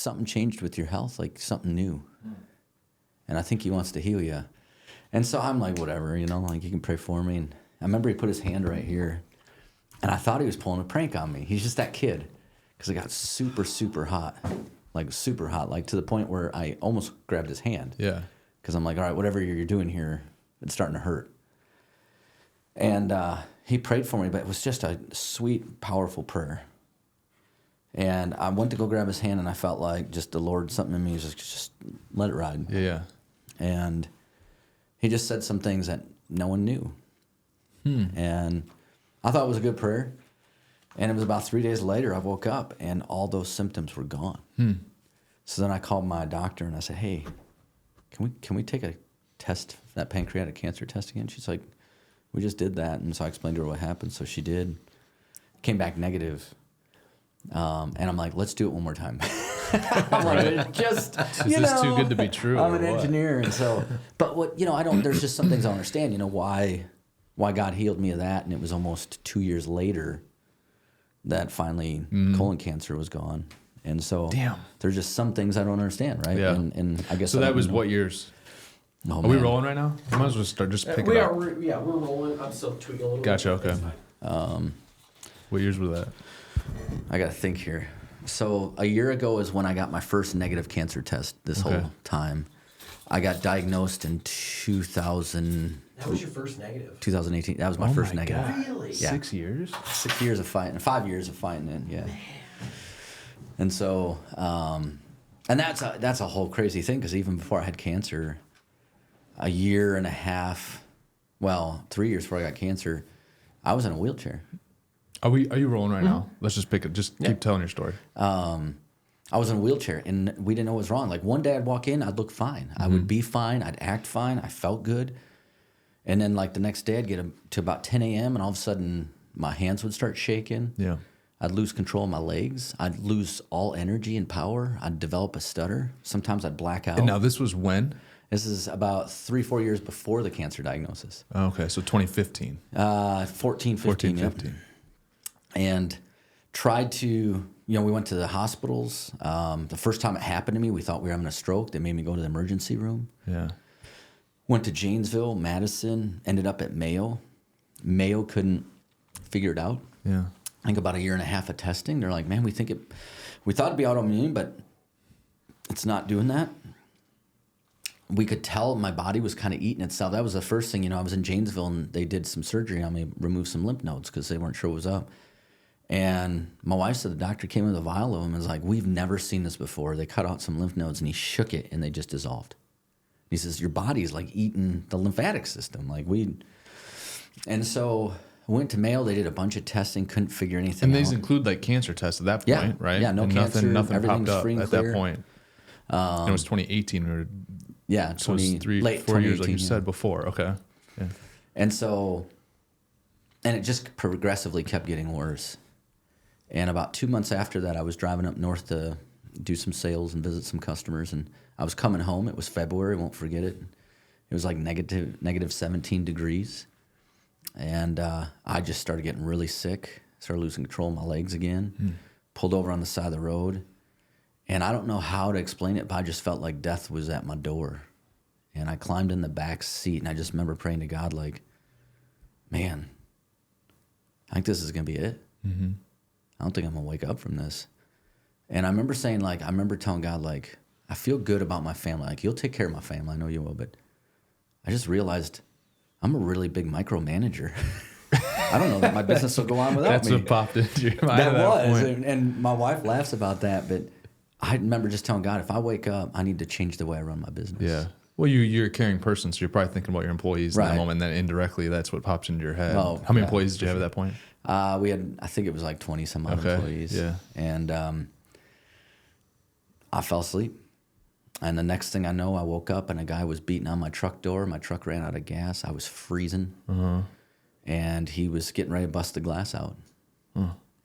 something changed with your health, like something new. And I think he wants to heal you. And so I'm like, whatever, you know, like you can pray for me. And I remember he put his hand right here. And I thought he was pulling a prank on me. He's just that kid. Because it got super, super hot. Like super hot. Like to the point where I almost grabbed his hand. Yeah. Because I'm like, all right, whatever you're doing here, it's starting to hurt. And he prayed for me, but it was just a sweet, powerful prayer. And I went to go grab his hand, and I felt like just the Lord, something in me was just let it ride. Yeah. And he just said some things that no one knew. And I thought it was a good prayer. And it was about 3 days later, I woke up, and all those symptoms were gone. So then I called my doctor, and I said, hey, can we take a test, that pancreatic cancer test again? She's like, we just did that. And so I explained to her what happened. So she did. Came back negative. And I'm like, let's do it one more time. I'm like, is this too good to be true? I'm an engineer. And so, but what, you know, there's just some things I don't understand, you know, why God healed me of that. And it was almost 2 years later that finally colon cancer was gone. And so there's just some things I don't understand, right? Yeah. And I guess so that was what years? Oh, are we rolling right now? I might as well start just picking up. We're rolling. I'm still tweaking a little Gotcha, bit. okay. What years was that? I got to think here. So a year ago is when I got my first negative cancer test this whole time. I got diagnosed in 2000. That was your first negative? 2018. That was my first negative. God. Really? Yeah. 6 years? 6 years of fighting. 5 years of fighting it, yeah. Man. And so, and that's a whole crazy thing, because even before I had cancer, a year and a half, 3 years before I got cancer, I was in a wheelchair. Are you rolling right now? Let's just pick it. Just keep telling your story. I was in a wheelchair, and we didn't know what was wrong. Like one day I'd walk in, I'd look fine. I would be fine. I'd act fine. I felt good. And then like the next day I'd get to about 10 a.m. and all of a sudden my hands would start shaking. Yeah. I'd lose control of my legs. I'd lose all energy and power. I'd develop a stutter. Sometimes I'd black out. And now this was when? This is about 3-4 years before the cancer diagnosis. Oh, okay, so 2015. 14, 15. 15. Yep. And tried to, we went to the hospitals. The first time it happened to me, we thought we were having a stroke. They made me go to the emergency room. Yeah. Went to Janesville, Madison, ended up at Mayo. Mayo couldn't figure it out. Yeah. I think about a year and a half of testing. They're like, man, we thought it'd be autoimmune, but it's not doing that. We could tell my body was kind of eating itself. That was the first thing, I was in Janesville and they did some surgery on me, removed some lymph nodes because they weren't sure what was up. And my wife said the doctor came with a vial of them and was like, we've never seen this before. They cut out some lymph nodes and he shook it and they just dissolved. He says, your body's like eating the lymphatic system. And so I went to Mayo. They did a bunch of testing, couldn't figure anything out. And these include like cancer tests at that point, right? Yeah, no and cancer. Nothing everything's popped up free and at clear. that point. And it was 2018 or so it was late 4 years, like you said before. Okay. Yeah. And so, and it just progressively kept getting worse. And about 2 months after that, I was driving up north to do some sales and visit some customers. And I was coming home. It was February. Won't forget it. It was like negative 17 degrees. And I just started getting really sick. Started losing control of my legs again. Pulled over on the side of the road. And I don't know how to explain it, but I just felt like death was at my door. And I climbed in the back seat, and I just remember praying to God, like, man, I think this is going to be it. Mm-hmm. I don't think I'm going to wake up from this. And I remember saying, like, I remember telling God, like, I feel good about my family. Like, you'll take care of my family. I know you will. But I just realized I'm a really big micromanager. I don't know that my business will go on without That's me. what popped into your mind. That was. Point. And my wife laughs about that. But I remember just telling God, if I wake up, I need to change the way I run my business. Yeah. Well, you're a caring person, so you're probably thinking about your employees in Right. that moment, and then indirectly that's what pops into your head. Oh, How many yeah, employees did you have sure. at that point? We had, I think it was like 20 some odd employees. Yeah. And I fell asleep. And the next thing I know, I woke up and a guy was beating on my truck door. My truck ran out of gas. I was freezing. And he was getting ready to bust the glass out.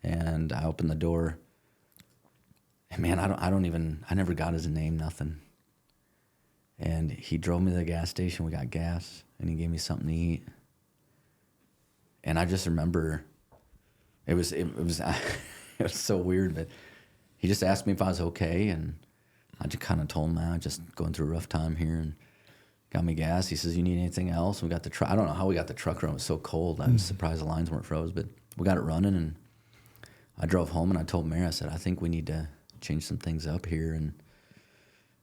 And I opened the door. And man, I never got his name, nothing. And he drove me to the gas station. We got gas, and he gave me something to eat. And I just remember, it was it was so weird, but he just asked me if I was okay, and I just kind of told him, man, I'm just going through a rough time here, and got me gas. He says, you need anything else? We got the truck. I don't know how we got the truck running. It was so cold. I was surprised the lines weren't froze, but we got it running, and I drove home, and I told Mary, I said, I think we need to change some things up here. And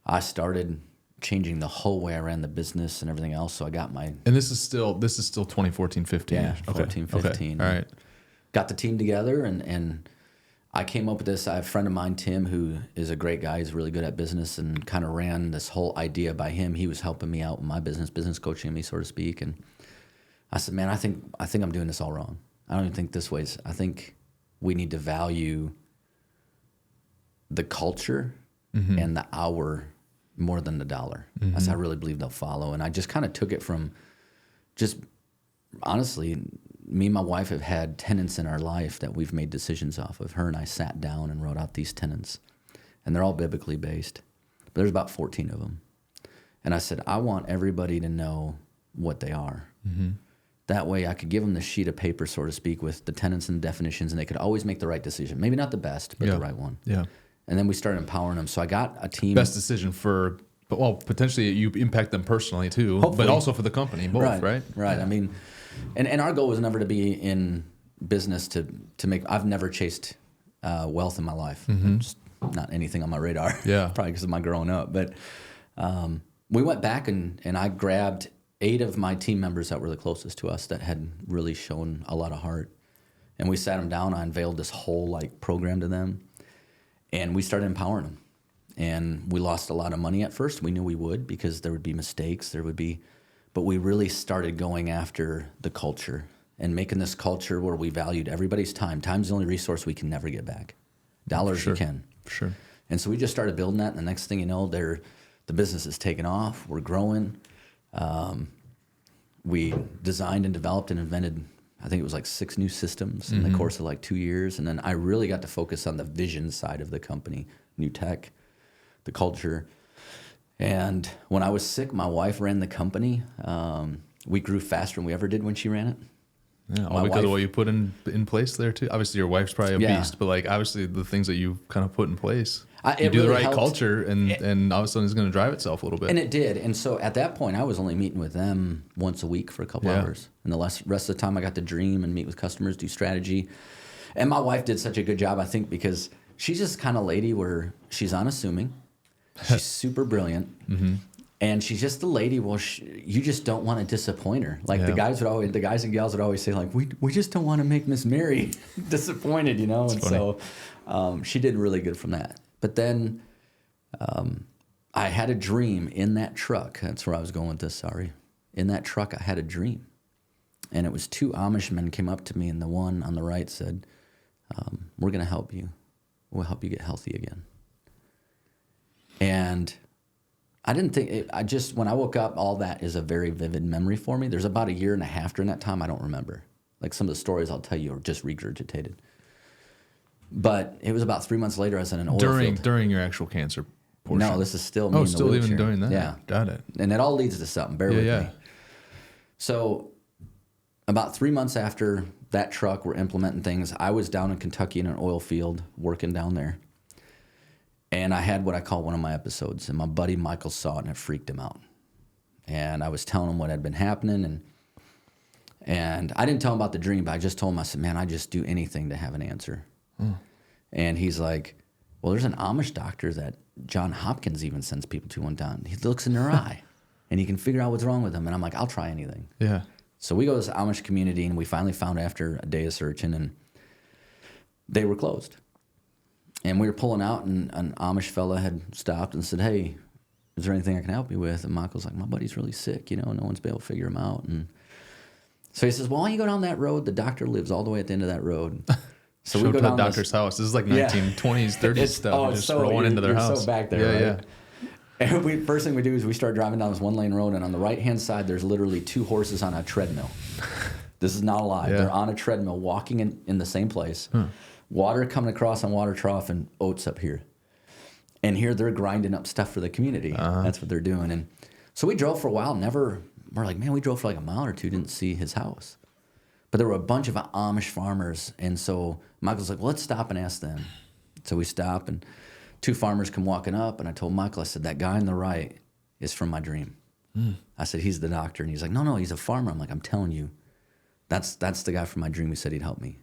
I started changing the whole way I ran the business and everything else. So I got my... And this is still 2014, 15. Yeah, Okay. 14, 15. Okay. All right. Got the team together, and I came up with this. I have a friend of mine, Tim, who is a great guy. He's really good at business, and kind of ran this whole idea by him. He was helping me out with my business coaching me, so to speak. And I said, man, I think I'm doing this all wrong. I don't even think this way's... I think we need to value the culture and the hour more than the dollar. I said, I really believe they'll follow. And I just kind of took it from just, honestly, me and my wife have had tenets in our life that we've made decisions off of. Her and I sat down and wrote out these tenets, and they're all biblically based. But there's about 14 of them. And I said, I want everybody to know what they are. That way I could give them the sheet of paper, so to speak, with the tenets and definitions, and they could always make the right decision. Maybe not the best, but the right one. Yeah. And then we started empowering them. So I got a team. Best decision for, well, potentially you impact them personally too, Hopefully. but also for the company, both, right? Right. I mean, and our goal was never to be in business to make. I've never chased wealth in my life. Just not anything on my radar. Yeah. Probably because of my growing up. But we went back and I grabbed 8 of my team members that were the closest to us that had really shown a lot of heart. And we sat them down. I unveiled this whole program to them. And we started empowering them. And we lost a lot of money at first. We knew we would, because there would be mistakes. But we really started going after the culture and making this culture where we valued everybody's time. Time's the only resource we can never get back. Dollars you can. Sure. And so we just started building that. And the next thing you know, the business is taking off. We're growing. We designed and developed and invented, I think it was 6 new systems in the course of 2 years. And then I really got to focus on the vision side of the company, new tech, the culture. And when I was sick, my wife ran the company. We grew faster than we ever did when she ran it. Yeah, all because of what you put in place there too. Obviously, your wife's probably a beast, but obviously the things that you kind of put in place. You do really the right culture, and all of a sudden it's going to drive itself a little bit. And it did. And so at that point, I was only meeting with them once a week for a couple hours. And the rest of the time, I got to dream and meet with customers, do strategy. And my wife did such a good job, I think, because she's just kind of lady where she's unassuming. She's super brilliant. And she's just the lady, you just don't want to disappoint her. The guys and gals would always say, we just don't want to make Miss Mary disappointed, That's and funny. so she did really good from that. But then I had a dream in that truck. That's where I was going with this, sorry. In that truck, I had a dream. And it was 2 Amish men came up to me, and the one on the right said, we're going to help you. We'll help you get healthy again. And I didn't think, when I woke up, all that is a very vivid memory for me. There's about 1.5 years during that time I don't remember. Some of the stories I'll tell you are just regurgitated. But it was about 3 months later, I was in an oil field. During your actual cancer portion? No, this is still me in the still wheelchair. even doing that? Yeah. Got it. And it all leads to something. Bear with me. So about 3 months after that truck, we're implementing things. I was down in Kentucky in an oil field working down there. And I had what I call one of my episodes. And my buddy Michael saw it, and it freaked him out. And I was telling him what had been happening. And I didn't tell him about the dream, but I just told him, I said, man, I just do anything to have an answer. And he's like, well, there's an Amish doctor that John Hopkins even sends people to one time. He looks in their eye, and he can figure out what's wrong with them. And I'm like, I'll try anything. Yeah. So we go to this Amish community, and we finally found after a day of searching, and they were closed. And we were pulling out, and an Amish fella had stopped and said, hey, is there anything I can help you with? And Michael's like, my buddy's really sick, no one's been able to figure him out. And so he says, well, why don't you go down that road? The doctor lives all the way at the end of that road. So we go down to the doctor's house. This is 1920s, 30s stuff. Just rolling into their house. So back there, right? And first thing we do is we start driving down this 1-lane road, and on the right-hand side, there's literally 2 horses on a treadmill. This is not a lie. They're on a treadmill, walking in the same place. Water coming across on water trough, and oats up here. And here they're grinding up stuff for the community. That's what they're doing. And so we drove for a while. We're like, man, we drove for a mile or 2, didn't see his house. But there were a bunch of Amish farmers. And so Michael's like, well, let's stop and ask them. So we stop, and 2 farmers come walking up, and I told Michael, I said, that guy on the right is from my dream. I said, he's the doctor. And he's like, no, he's a farmer. I'm like, I'm telling you, that's the guy from my dream who said he'd help me.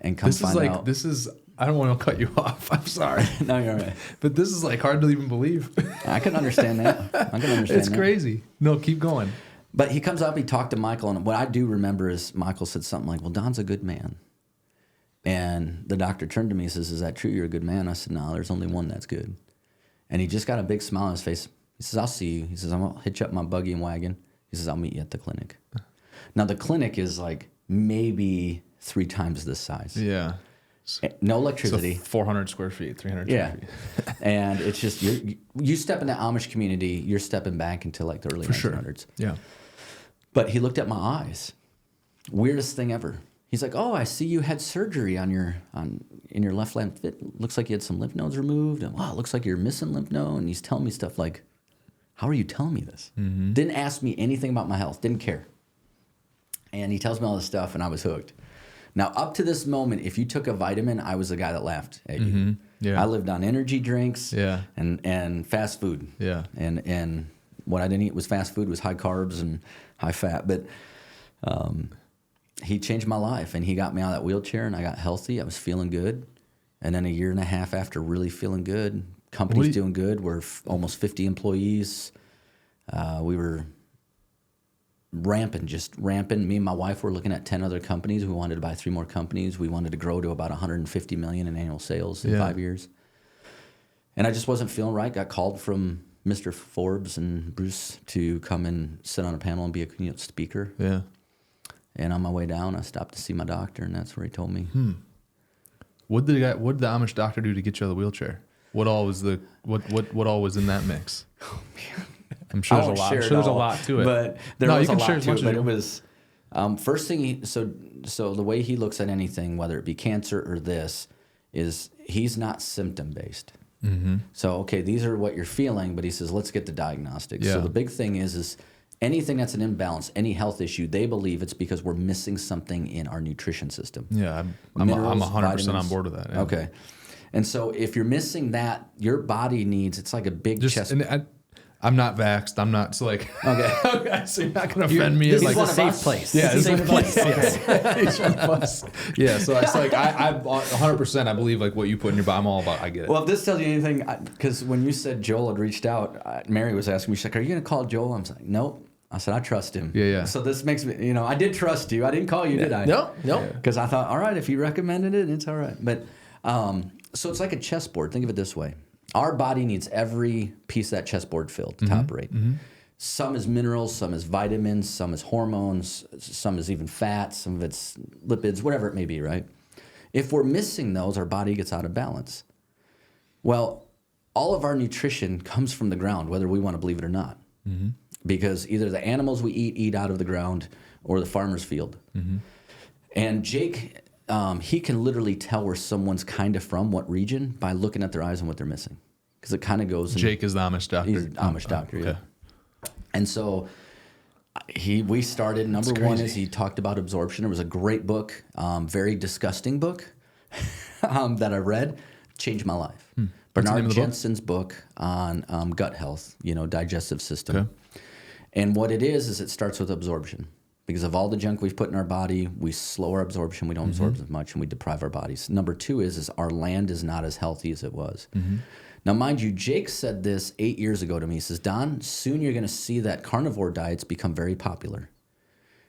And come find out. This is, I don't want to cut you off. I'm sorry. No, you're all right. But this is like hard to even believe. I can understand that. It's crazy. No, keep going. But he comes up, he talked to Michael, and what I do remember is Michael said something like, well, Don's a good man. And the doctor turned to me and says, is that true? You're a good man? I said, no, there's only one that's good. And he just got a big smile on his face. He says, I'll see you. He says, I'm going to hitch up my buggy and wagon. He says, I'll meet you at the clinic. Now, the clinic is like maybe 3 times this size. Yeah. No electricity. So 400 square feet, 300 square feet. And it's just, you step in the Amish community, you're stepping back into like the early 1900s. Sure. Yeah. But he looked at my eyes. Weirdest thing ever. He's like, oh, I see you had surgery in your left limb. It looks like you had some lymph nodes removed. And wow, it looks like you're missing lymph node. And he's telling me stuff like, how are you telling me this? Mm-hmm. Didn't ask me anything about my health. Didn't care. And he tells me all this stuff, and I was hooked. Now, up to this moment, if you took a vitamin, I was the guy that laughed at you. Mm-hmm. Yeah. I lived on energy drinks and fast food. Yeah. And what I didn't eat was fast food, was high carbs and high fat. But he changed my life, and he got me out of that wheelchair, and I got healthy. I was feeling good. And then a year and a half after really feeling good, company's doing good. We're almost 50 employees. We were just ramping. Me and my wife were looking at 10 other companies. We wanted to buy 3 more companies. We wanted to grow to about 150 million in annual sales in 5 years. And I just wasn't feeling right. Got called from Mr. Forbes and Bruce to come and sit on a panel and be a keynote speaker. Yeah. And on my way down, I stopped to see my doctor, and that's where he told me. What did the Amish doctor do to get you out of the wheelchair? What all was what all was in that mix? Oh man. I'm sure there's a lot. There's a lot to it. But there was a lot to it. But it was first thing. So the way he looks at anything, whether it be cancer or this, is he's not symptom based. Mm-hmm. So okay, these are what you're feeling, but he says let's get the diagnostics. Yeah. So the big thing is anything that's an imbalance, any health issue, they believe it's because we're missing something in our nutrition system. Yeah, I'm 100% on board with that. Yeah. Okay, and so if you're missing that, your body needs. It's like a big chest. I'm not vaxxed. I'm not okay. Okay, so you're not gonna offend me. This is like a safe place. Yeah, it's a safe place. Yeah, so it's like I 100%. I believe like what you put in your body. I'm all about. I get it. Well, if this tells you anything, because when you said Joel had reached out, Mary was asking me. She's like, "Are you gonna call Joel?" I'm like, "Nope." I said, "I trust him." Yeah. So this makes me, I did trust you. I didn't call you, did I? No. Because I thought, all right, if you recommended it, it's all right. But so it's like a chessboard. Think of it this way. Our body needs every piece of that chessboard filled to operate. Mm-hmm. Some is minerals, some is vitamins, some is hormones, some is even fat, some of it's lipids, whatever it may be, right? If we're missing those, our body gets out of balance. Well, all of our nutrition comes from the ground, whether we want to believe it or not. Mm-hmm. Because either the animals we eat out of the ground or the farmer's field. Mm-hmm. And Jake, he can literally tell where someone's kind of from, what region, by looking at their eyes and what they're missing. Because it kind of goes. Jake is the Amish doctor. He's an Amish doctor, okay. Yeah. And so we started, number one is he talked about absorption. It was a great book, very disgusting book that I read, changed my life. Bernard Jensen's book on gut health, digestive system. Okay. And what it is it starts with absorption. Because of all the junk we've put in our body, we slow our absorption, we don't absorb as much, and we deprive our bodies. Number 2 is our land is not as healthy as it was. Mm-hmm. Now, mind you, Jake said this 8 years ago to me. He says, Don, soon you're going to see that carnivore diets become very popular.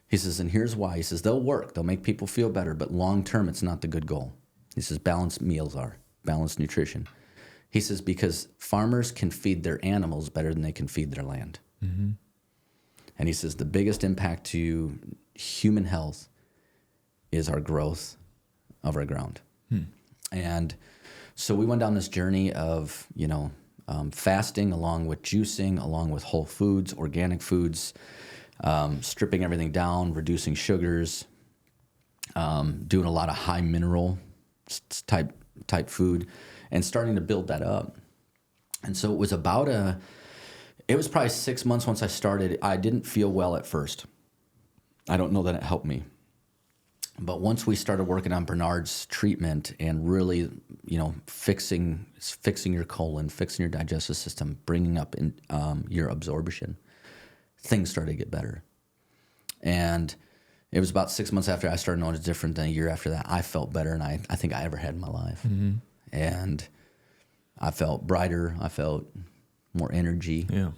He says, and here's why. He says, they'll work. They'll make people feel better, but long-term, it's not the good goal. He says, balanced meals are, balanced nutrition. He says, because farmers can feed their animals better than they can feed their land. Mm-hmm. And he says, the biggest impact to human health is our growth of our ground. And so we went down this journey of, fasting along with juicing, along with whole foods, organic foods, stripping everything down, reducing sugars, doing a lot of high mineral type food, and starting to build that up. And so it was it was probably 6 months once I started. I didn't feel well at first. I don't know that it helped me. But once we started working on Bernard's treatment and really, fixing your colon, fixing your digestive system, bringing up your absorption, things started to get better. And it was about 6 months after I started knowing it's different than a year after that. I felt better than I think I ever had in my life. Mm-hmm. And I felt brighter. I felt more energy. Yeah.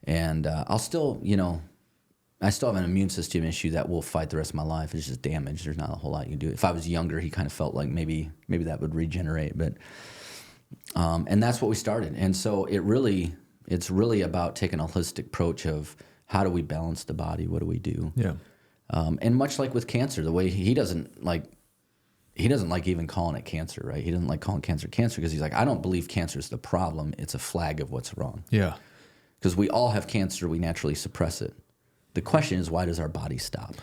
And I still have an immune system issue that will fight the rest of my life. It's just damaged. There's not a whole lot you can do. If I was younger, he kind of felt like maybe that would regenerate. But and that's what we started. And so it's really about taking a holistic approach of how do we balance the body? What do we do? Yeah. And much like with cancer, the way he doesn't like even calling it cancer, right? He doesn't like calling cancer because he's like, I don't believe cancer is the problem. It's a flag of what's wrong. Yeah. Because we all have cancer. We naturally suppress it. The question is, why does our body stop?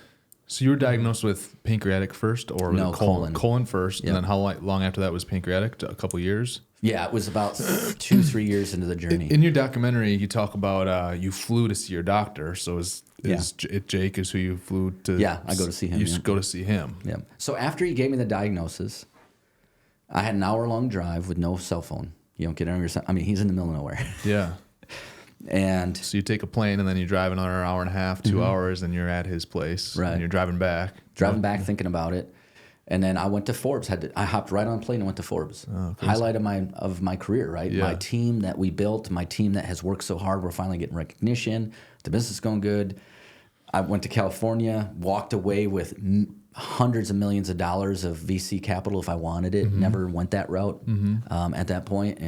So you were diagnosed with pancreatic first, or no, colon? Colon first, yep. And then how long after that was pancreatic? A couple years? Yeah, it was about 2-3 years into the journey. In your documentary, you talk about you flew to see your doctor. So Jake is who you flew to? Yeah, I go to see him. You go to see him. Yeah. So after he gave me the diagnosis, I had an hour-long drive with no cell phone. You don't get on your cell. I mean, he's in the middle of nowhere. Yeah. And so you take a plane and then you drive another hour and a half, 2 hours, and you're at his place. Right. And you're driving back. Thinking about it. And then I went to Forbes. I hopped right on a plane and went to Forbes. Oh, highlight of my career, right? Yeah. My team that we built, my team that has worked so hard, we're finally getting recognition. The business is going good. I went to California, walked away with hundreds of millions of dollars of VC capital if I wanted it. Mm-hmm. Never went that route at that point.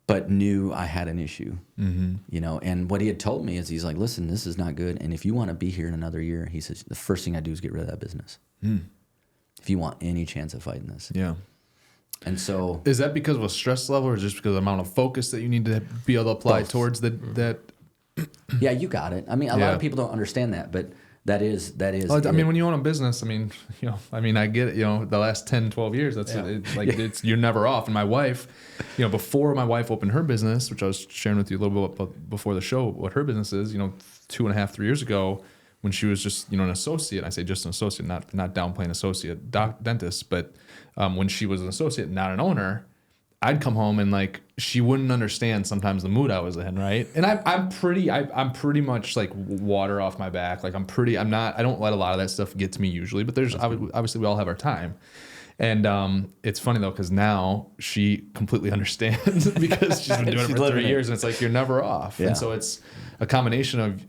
But knew I had an issue, and what he had told me is he's like, listen, this is not good. And if you want to be here in another year, he says, the first thing I do is get rid of that business. If you want any chance of fighting this. Yeah. And so. Is that because of a stress level or just because of the amount of focus that you need to be able to apply towards that? Yeah, you got it. I mean, a lot of people don't understand that, but that is. Well, I mean, when you own a business, I get it. The last 10, 12 years, it's you're never off. And my wife, before my wife opened her business, which I was sharing with you a little bit before the show, what her business is, 2.5, 3 years ago, when she was just an associate. I say just an associate, not downplaying associate dentist, but when she was an associate, not an owner. I'd come home and she wouldn't understand sometimes the mood I was in, right? And I'm pretty much like water off my back. I don't let a lot of that stuff get to me usually, but obviously we all have our time. And it's funny though, because now she completely understands because she's been doing it for 3 years, and it's like you're never off. Yeah. And so it's a combination of,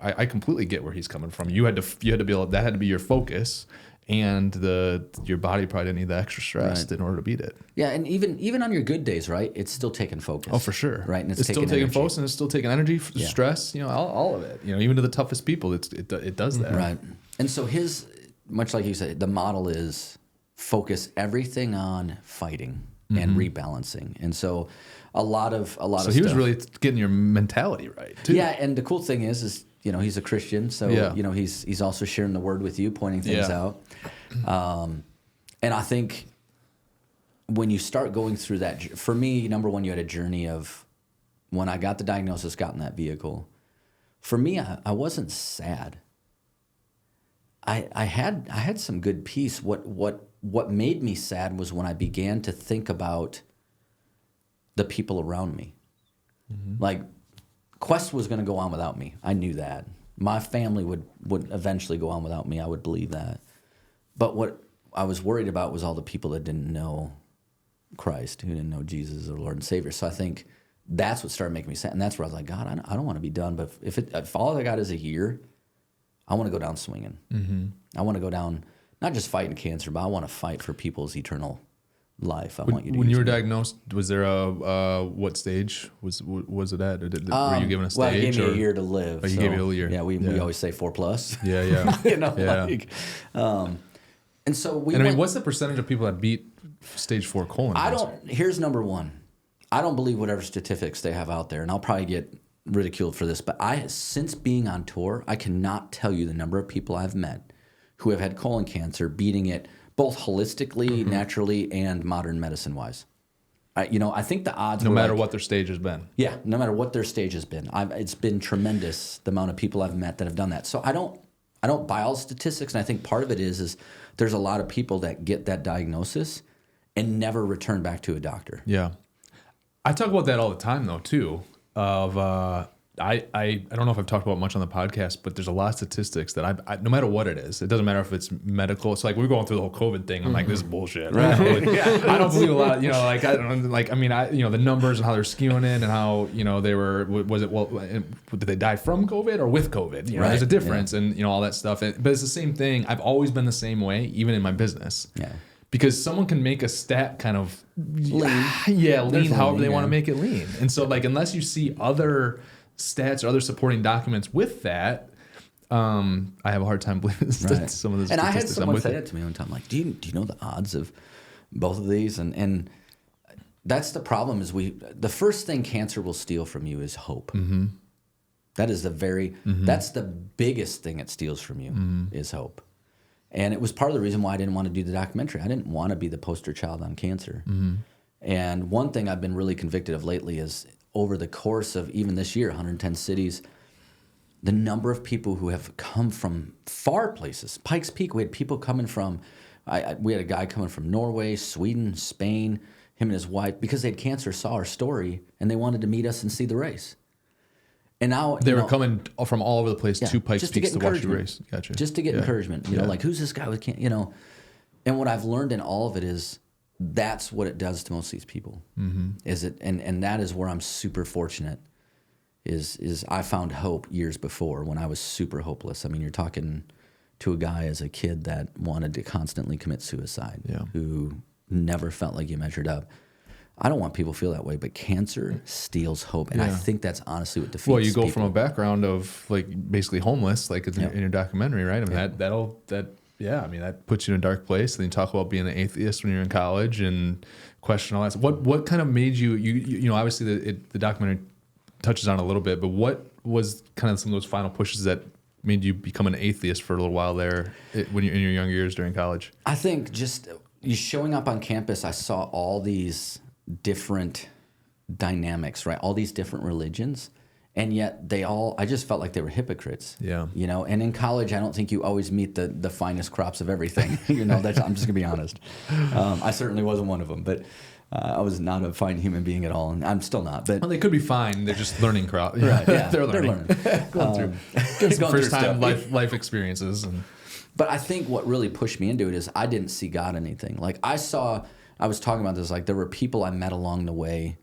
I completely get where he's coming from. You had to be able, that had to be your focus. And your body probably didn't need the extra stress in order to beat it. Yeah, and even on your good days, right? It's still taking focus. Oh, for sure. Right, and it's still taking focus, and it's still taking energy, stress. All of it. Even to the toughest people, it does that. Right. And so much like you said, the model is focus everything on fighting and rebalancing. And so a lot of So he was really getting your mentality right too. Yeah, and the cool thing is he's a Christian, so he's also sharing the word with you, pointing things out. And I think when you start going through that, for me, number one, you had a journey of when I got the diagnosis, got in that vehicle. For me, I wasn't sad. I had some good peace. What made me sad was when I began to think about the people around me. Mm-hmm. Quest was going to go on without me. I knew that. My family would eventually go on without me. I would believe that. But what I was worried about was all the people that didn't know Christ, who didn't know Jesus as their Lord and Savior. So I think that's what started making me sad. And that's where I was like, God, I don't want to be done. But if all I got is a year, I want to go down swinging. Mm-hmm. I want to go down, not just fighting cancer, but I want to fight for people's eternal life. When you were diagnosed, was there what stage was it at? Were you given a stage? Well, he gave me a year to live. Oh, you gave you a year. Yeah, we always say 4+. Yeah. And so what's the percentage of people that beat stage 4 colon cancer? Here's number one. I don't believe whatever statistics they have out there, and I'll probably get ridiculed for this, but since being on tour, I cannot tell you the number of people I've met who have had colon cancer beating it both holistically, naturally, and modern medicine-wise. I think the odds no matter what their stage has been. Yeah, no matter what their stage has been. It's been tremendous, the amount of people I've met that have done that. So I don't I don't buy all statistics, and I think part of it is there's a lot of people that get that diagnosis and never return back to a doctor. Yeah. I talk about that all the time, though, too. I don't know if I've talked about much on the podcast, but there's a lot of statistics that I no matter what it is, it doesn't matter if it's medical. It's like we're going through the whole COVID thing. I'm like, this is bullshit. Right? I don't believe a lot. The numbers and how they're skewing it and how they were. Did they die from COVID or with COVID? There's a difference and all that stuff. But it's the same thing. I've always been the same way, even in my business. Yeah. Because someone can make a stat kind of lean, however they want to make it lean. And so, unless you see other stats or other supporting documents with that, I have a hard time believing some of this. And I had someone say that to me one time, like, do you know the odds of both of these? And that's the problem is the first thing cancer will steal from you is hope. Mm-hmm. That is that's the biggest thing it steals from you is hope. And it was part of the reason why I didn't want to do the documentary. I didn't want to be the poster child on cancer. Mm-hmm. And one thing I've been really convicted of lately is over the course of even this year, 110 cities, the number of people who have come from far places. Pikes Peak, we had people coming from, we had a guy coming from Norway, Sweden, Spain, him and his wife, because they had cancer, saw our story, and they wanted to meet us and see the race. And now they were coming from all over the place to Pikes Peak to watch the race. Gotcha. Just to get encouragement, like who's this guy with cancer, And what I've learned in all of it is that's what it does to most of these people. Mm-hmm. And that is where I'm super fortunate. Is I found hope years before when I was super hopeless. I mean, you're talking to a guy as a kid that wanted to constantly commit suicide, who never felt like you measured up. I don't want people to feel that way, but cancer steals hope, and I think that's honestly what defeats people. Well, you go from a background of basically homeless, in your documentary, right? I mean, that puts you in a dark place. And then you talk about being an atheist when you're in college and question all that. What kind of made you obviously the documentary touches on it a little bit, but what was kind of some of those final pushes that made you become an atheist for a little while there when you're in your younger years during college? I think just you showing up on campus, I saw all these different dynamics, right? All these different religions, and yet I just felt like they were hypocrites. Yeah. And in college, I don't think you always meet the finest crops of everything. I'm just gonna be honest. I certainly wasn't one of them, but I was not a fine human being at all, and I'm still not. But they could be fine. They're just learning crop. Right? Yeah, they're learning. Going through some first time life experiences. But I think what really pushed me into it is I didn't see God in anything. I was talking about this, there were people I met along the way,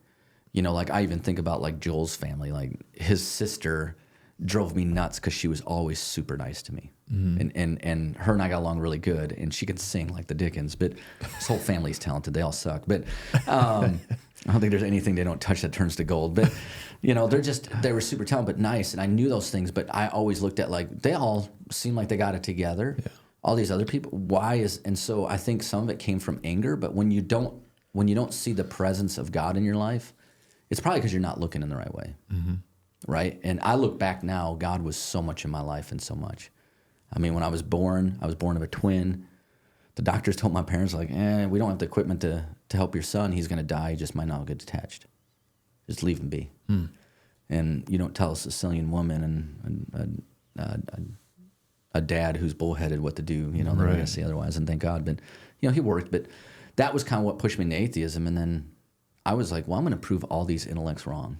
I even think about Joel's family, his sister drove me nuts because she was always super nice to me. Mm-hmm. And her and I got along really good, and she could sing like the Dickens, but his whole family's talented. They all suck. But I don't think there's anything they don't touch that turns to gold. But, they were super talented, but nice. And I knew those things, but I always looked at they all seem like they got it together. Yeah. All these other people, and so I think some of it came from anger, but when you don't see the presence of God in your life, it's probably because you're not looking in the right way, right? And I look back now, God was so much in my life and so much. I mean, when I was born of a twin. The doctors told my parents, we don't have the equipment to help your son. He's going to die. He just might not get detached. Just leave him be. And you don't tell a Sicilian woman and a dad who's bullheaded what to do, they're going to say otherwise, and thank God. But, he worked. But that was kind of what pushed me into atheism. And then I was like, well, I'm going to prove all these intellects wrong,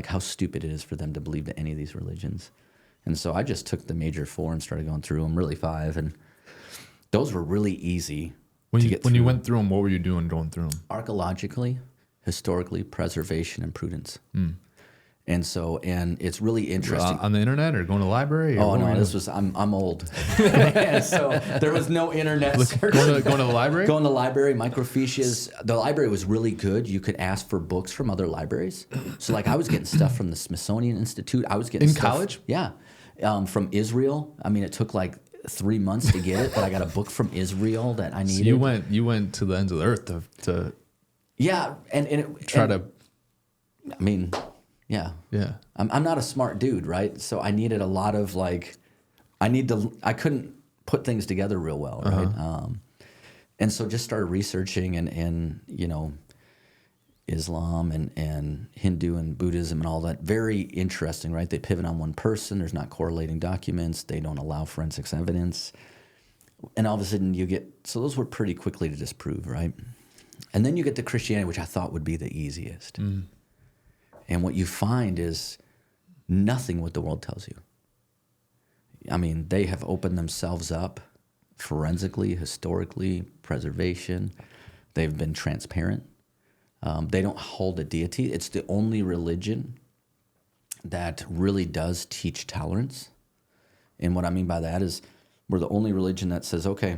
how stupid it is for them to believe in any of these religions. And so I just took the major four and started going through them, really five. And those were really easy to get through. When you went through them, what were you doing going through them? Archaeologically, historically, preservation, and prudence. And it's really interesting. On the internet or going to the library? Oh no, I'm old. So there was no internet search. Going to the library? Going to the library, microfiches. The library was really good. You could ask for books from other libraries. So I was getting stuff from the Smithsonian Institute. I was getting in stuff, college? Yeah. From Israel. I mean, it took 3 months to get it, but I got a book from Israel that I needed. So you went to the ends of the earth to yeah, I mean. Yeah. I'm not a smart dude, right? So I needed a lot of I couldn't put things together real well, right? And so just started researching and Islam and Hindu and Buddhism and all that. Very interesting, right? They pivot on one person. There's not correlating documents. They don't allow forensics evidence. And all of a sudden so those were pretty quickly to disprove, right? And then you get to Christianity, which I thought would be the easiest. And what you find is nothing what the world tells you. I mean, they have opened themselves up forensically, historically, preservation. They've been transparent. They don't hold a deity. It's the only religion that really does teach tolerance. And what I mean by that is we're the only religion that says, okay,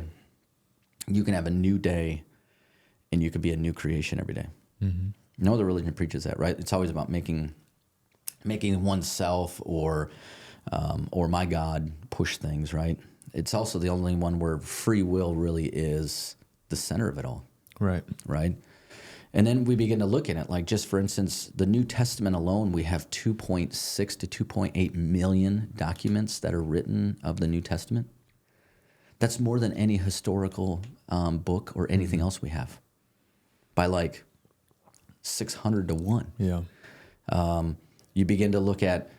you can have a new day and you could be a new creation every day. No other religion preaches that, right? It's always about making oneself or my God push things, right? It's also the only one where free will really is the center of it all. Right. Right? And then we begin to look at it, like just for instance, the New Testament alone, we have 2.6 to 2.8 million documents that are written of the New Testament. That's more than any historical book or anything else we have, by like 600 to 1. Yeah. You begin to look at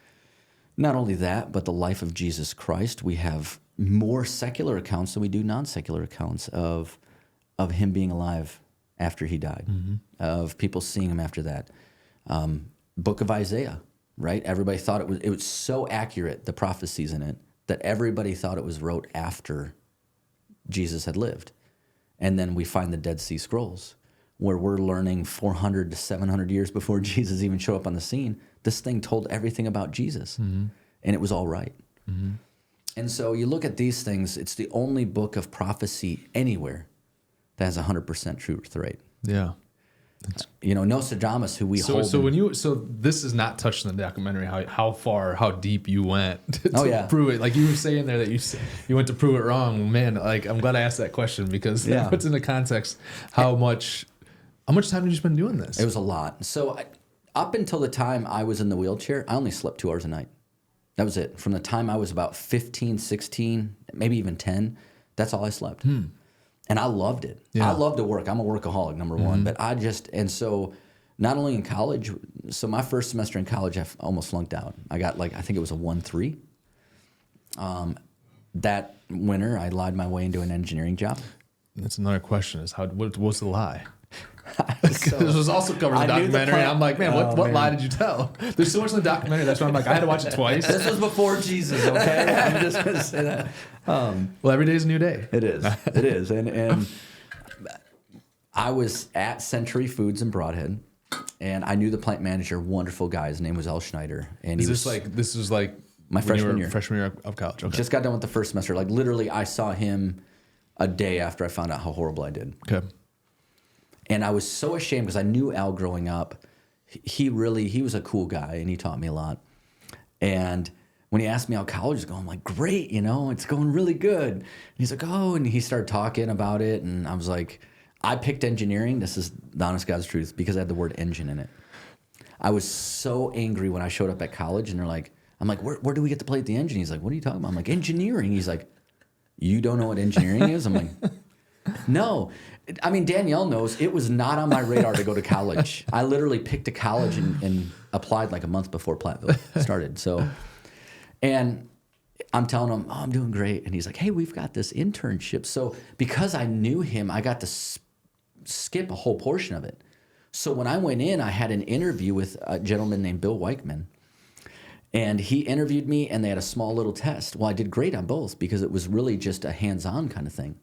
not only that, but the life of Jesus Christ. We have more secular accounts than we do non-secular accounts of him being alive after he died, of people seeing him after that. Book of Isaiah, right? Everybody thought it was so accurate, the prophecies in it, that everybody thought it was wrote after Jesus had lived. And then we find the Dead Sea Scrolls, where we're learning 400 to 700 years before Jesus even showed up on the scene. This thing told everything about Jesus, and it was all right. And so you look at these things, it's the only book of prophecy anywhere that has 100% truth rate. Yeah. Nostradamus, who we hold. So this is not touched in the documentary, how deep you went to yeah. prove it. Like you were saying there that you went to prove it wrong. Man, like I'm glad I asked that question because that puts into context how much time did you spend doing this? It was a lot. So up until the time I was in the wheelchair, I only slept 2 hours a night. That was it. From the time I was about 15, 16, maybe even 10, that's all I slept. And I loved it. Yeah. I love to work. I'm a workaholic, number one. But and so not only in college, so my first semester in college, I almost flunked out. I got I think it was a 1.3. That winter, I lied my way into an engineering job. That's another question is what's the lie? So, this was also covered in the documentary. I'm like, man, what lie did you tell? There's so much in the documentary. That's why I'm like, I had to watch it twice. This was before Jesus, okay? I'm just going to say that. Well, every day is a new day. It is. It is. And I was at Century Foods in Broadhead, and I knew the plant manager, wonderful guy. His name was Al Schneider. And this was like my freshman year. Freshman year of college. Okay. Just got done with the first semester. Like literally, I saw him a day after I found out how horrible I did. Okay. And I was so ashamed because I knew Al growing up. He was a cool guy, and he taught me a lot. And when he asked me how college is going, I'm like, great, it's going really good. And he's like, oh, and he started talking about it. And I was like, I picked engineering. This is the honest God's truth because I had the word engine in it. I was so angry when I showed up at college, and I'm like, where do we get to play at the engine? He's like, what are you talking about? I'm like, engineering. He's like, you don't know what engineering is? I'm like, no. I mean, Danielle knows it was not on my radar to go to college. I literally picked a college and applied like a month before Platteville started. So, and I'm telling him, oh, I'm doing great. And he's like, hey, we've got this internship. So because I knew him, I got to skip a whole portion of it. So when I went in, I had an interview with a gentleman named Bill Weichman. And he interviewed me, and they had a small little test. Well, I did great on both because it was really just a hands-on kind of thing.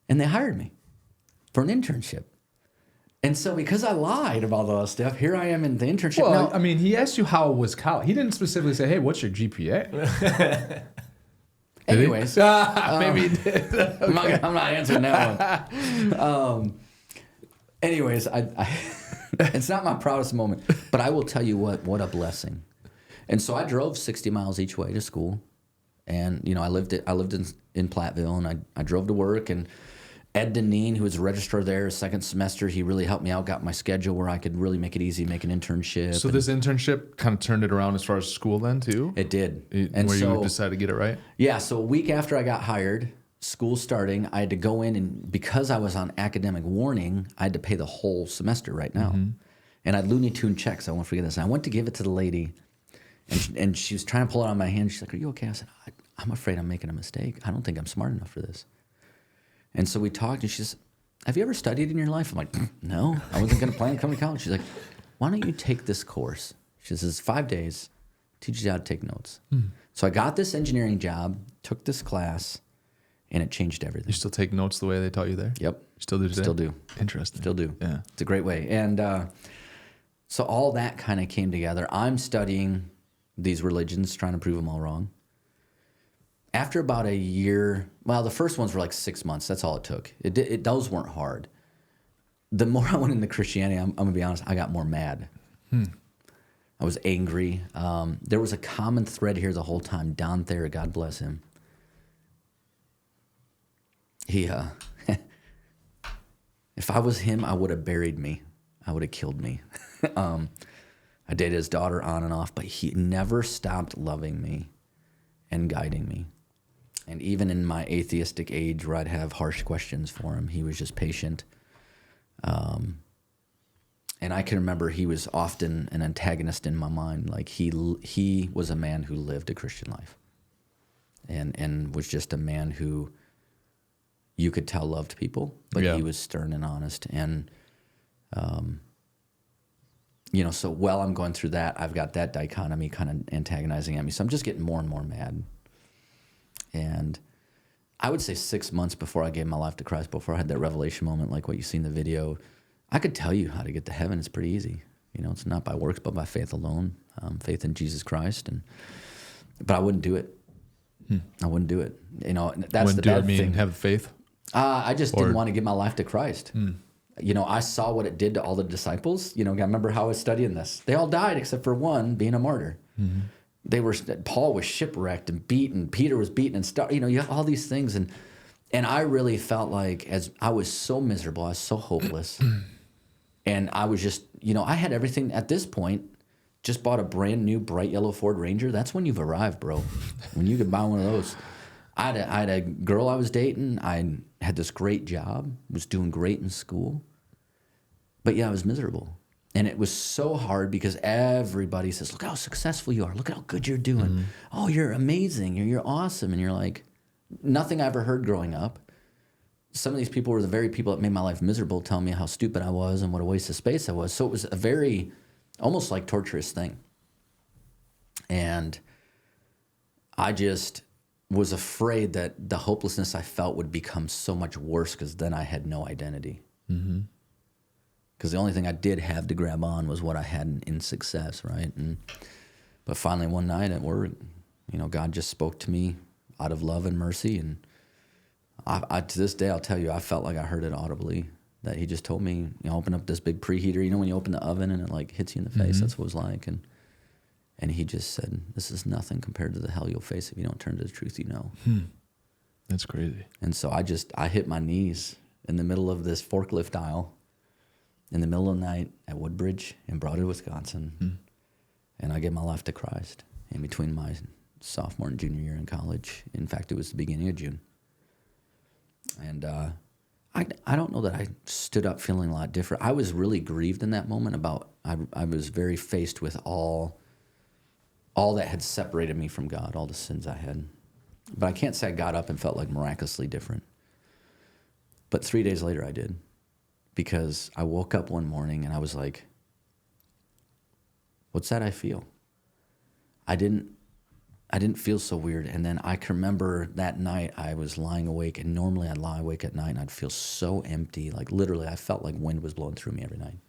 And they hired me for an internship. And so because I lied about all that stuff, here I am in the internship. Well, now, I mean, he asked you how was college. He didn't specifically say, hey, what's your GPA? anyways. Maybe he did. Okay. I'm not answering that one. Anyways, I it's not my proudest moment, but I will tell you what a blessing. And so I drove 60 miles each way to school. And, I lived in Platteville, and I drove to work, and Ed Deneen, who was a registrar there, second semester, he really helped me out, got my schedule where I could really make it easy, make an internship. So this internship kind of turned it around as far as school then, too? It did. You decided to get it right? Yeah, so a week after I got hired, school starting, I had to go in, and because I was on academic warning, I had to pay the whole semester right now. And I had Looney Tune checks. I won't forget this. And I went to give it to the lady, and she was trying to pull it out of my hand. She's like, "Are you okay?" I said, "I'm afraid I'm making a mistake. I don't think I'm smart enough for this." And so we talked, and she says, "Have you ever studied in your life?" I'm like, "No, I wasn't going to plan on coming to college." She's like, "Why don't you take this course?" She says, "It's 5 days, teaches you how to take notes." So I got this engineering job, took this class, and it changed everything. You still take notes the way they taught you there? Yep. Still do today? Still do. Interesting. Still do. Yeah. It's a great way. And so all that kind of came together. I'm studying these religions, trying to prove them all wrong. After about a year, well, the first ones were like 6 months. That's all it took. Those weren't hard. The more I went into Christianity, I'm going to be honest, I got more mad. I was angry. There was a common thread here the whole time. Don Thayer, God bless him. He, if I was him, I would have buried me. I would have killed me. I dated his daughter on and off, but he never stopped loving me and guiding me. And even in my atheistic age where I'd have harsh questions for him, he was just patient. And I can remember he was often an antagonist in my mind. Like he was a man who lived a Christian life and was just a man who you could tell loved people, but he was stern and honest. And, so while I'm going through that, I've got that dichotomy kind of antagonizing at me. So I'm just getting more and more mad. And I would say 6 months before I gave my life to Christ, before I had that revelation moment, like what you see in the video, I could tell you how to get to heaven. It's pretty easy. It's not by works, but by faith alone, faith in Jesus Christ. But I wouldn't do it. I wouldn't do it. That's the bad thing. Have faith? I just didn't want to give my life to Christ. I saw what it did to all the disciples. I remember how I was studying this. They all died except for one being a martyr. Paul was shipwrecked and beaten. Peter was beaten and you have all these things. And I really felt like as I was so miserable, I was so hopeless. And I was just, I had everything at this point. Just bought a brand new bright yellow Ford Ranger. That's when you've arrived, bro. When you could buy one of those. I had a girl I was dating. I had this great job. Was doing great in school. But yeah, I was miserable. And it was so hard because everybody says, "Look how successful you are. Look at how good you're doing. Oh, you're amazing. You're awesome." And you're like, nothing I ever heard growing up. Some of these people were the very people that made my life miserable, telling me how stupid I was and what a waste of space I was. So it was a very, almost like torturous thing. And I just was afraid that the hopelessness I felt would become so much worse because then I had no identity. Because the only thing I did have to grab on was what I had in success, right? But finally one night at work, God just spoke to me out of love and mercy. And I to this day, I'll tell you, I felt like I heard it audibly, that he just told me, open up this big preheater. When you open the oven and it like hits you in the face, that's what it was like. And he just said, "This is nothing compared to the hell you'll face if you don't turn to the truth you know." That's crazy. And so I hit my knees in the middle of this forklift aisle in the middle of the night at Woodbridge in Broadwood, Wisconsin. And I gave my life to Christ in between my sophomore and junior year in college. In fact, it was the beginning of June. And I don't know that I stood up feeling a lot different. I was really grieved in that moment I was very faced with all that had separated me from God, all the sins I had. But I can't say I got up and felt like miraculously different. But 3 days later I did. Because I woke up one morning and I was like, what's that I feel? I didn't feel so weird. And then I can remember that night I was lying awake, and normally I'd lie awake at night and I'd feel so empty. Like literally I felt like wind was blowing through me every night.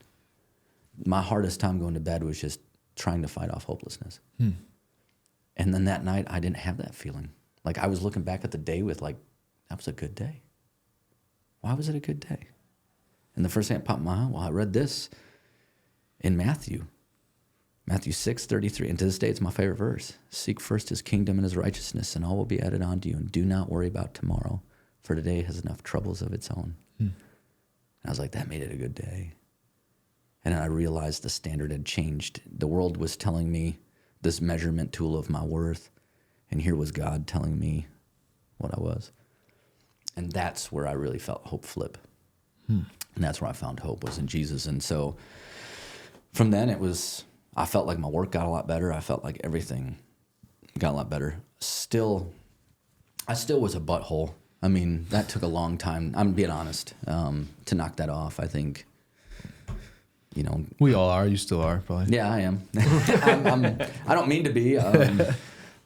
My hardest time going to bed was just trying to fight off hopelessness. And then that night I didn't have that feeling. Like I was looking back at the day with like, that was a good day. Why was it a good day? And the first thing that popped in my mind, I read this in Matthew 6:33. And to this day, it's my favorite verse. "Seek first his kingdom and his righteousness, and all will be added on to you. And do not worry about tomorrow, for today has enough troubles of its own." And I was like, that made it a good day. And then I realized the standard had changed. The world was telling me this measurement tool of my worth. And here was God telling me what I was. And that's where I really felt hope flip. And that's where I found hope, was in Jesus. And so from then I felt like my work got a lot better. I felt like everything got a lot better. I still was a butthole. I mean, that took a long time. I'm being honest, to knock that off. I think, we all are. You still are, probably. Yeah, I am. I don't mean to be,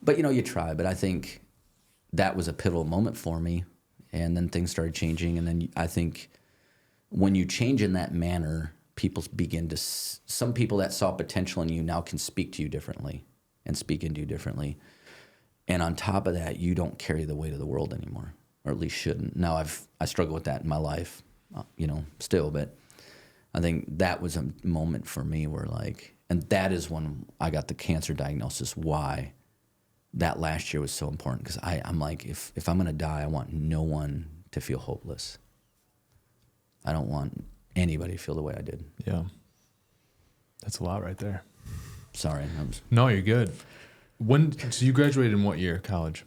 but you try. But I think that was a pivotal moment for me, and then things started changing. And then I think when you change in that manner, people begin to. Some people that saw potential in you now can speak to you differently and speak into you differently. And on top of that, you don't carry the weight of the world anymore, or at least shouldn't. Now I struggle with that in my life, still, but I think that was a moment for me where and that is when I got the cancer diagnosis. Why that last year was so important, because I'm like, if I'm gonna die, I want no one to feel hopeless. I don't want anybody to feel the way I did. Yeah, that's a lot right there. Sorry. No, you're good. So you graduated in what year, college?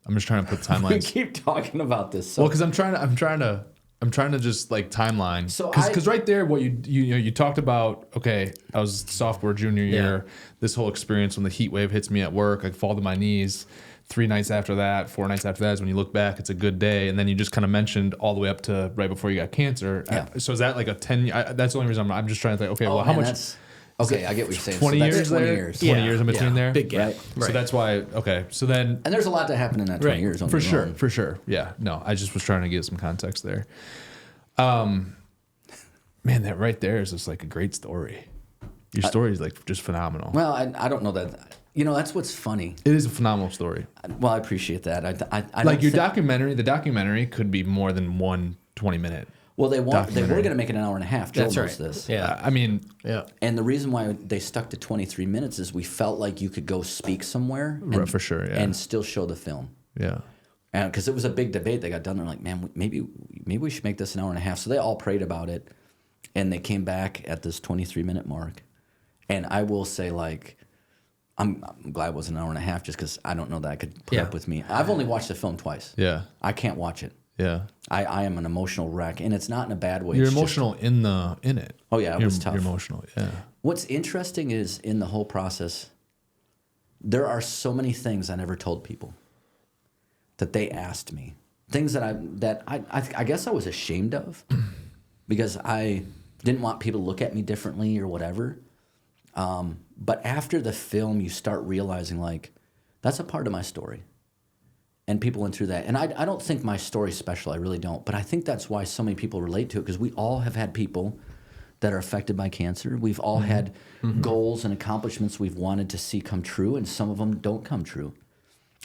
I'm just trying to put timelines. We keep talking about this. So. Well, because I'm trying to just timeline. So because right there, what you talked about. Okay, I was sophomore, junior year. This whole experience when the heat wave hits me at work, I fall to my knees. 3 nights after that, 4 nights after that is when you look back, it's a good day. And then you just kind of mentioned all the way up to right before you got cancer. Yeah. So is that like a 10? That's the only reason I'm just trying to think. Okay, well, how much? Okay, I get what you're saying. 20 so that's years 20 there? years. 20 years in between there? Big gap. Right. So that's why, okay. So then. And there's a lot that happened in that 20 years. For sure. Yeah. No, I just was trying to get some context there. Man, that right there is just like a great story. Your story is just phenomenal. Well, I don't know that. That's what's funny. It is a phenomenal story. Well, I appreciate that. I like your documentary, the documentary could be more than 1 20-minute. Well, they were going to make it an hour and a half. Joe That's knows right. this. Yeah. I mean, yeah. And the reason why they stuck to 23 minutes is we felt like you could go speak somewhere. Right, for sure, yeah. And still show the film. Yeah. And because it was a big debate, they got done. They're like, man, maybe we should make this an hour and a half. So they all prayed about it, and they came back at this 23-minute mark. And I will say, I'm glad it was an hour and a half, just because I don't know that I could put up with me. I've only watched the film twice. Yeah. I can't watch it. Yeah. I am an emotional wreck, and it's not in a bad way. You're It's emotional in it. Oh yeah, it was tough. You're emotional. Yeah. What's interesting is in the whole process, there are so many things I never told people that they asked me. Things that I guess I was ashamed of because I didn't want people to look at me differently or whatever. But after the film, you start realizing that's a part of my story. And people went through that. And I don't think my story's special. I really don't. But I think that's why so many people relate to it, because we all have had people that are affected by cancer. We've all had goals and accomplishments we've wanted to see come true, and some of them don't come true.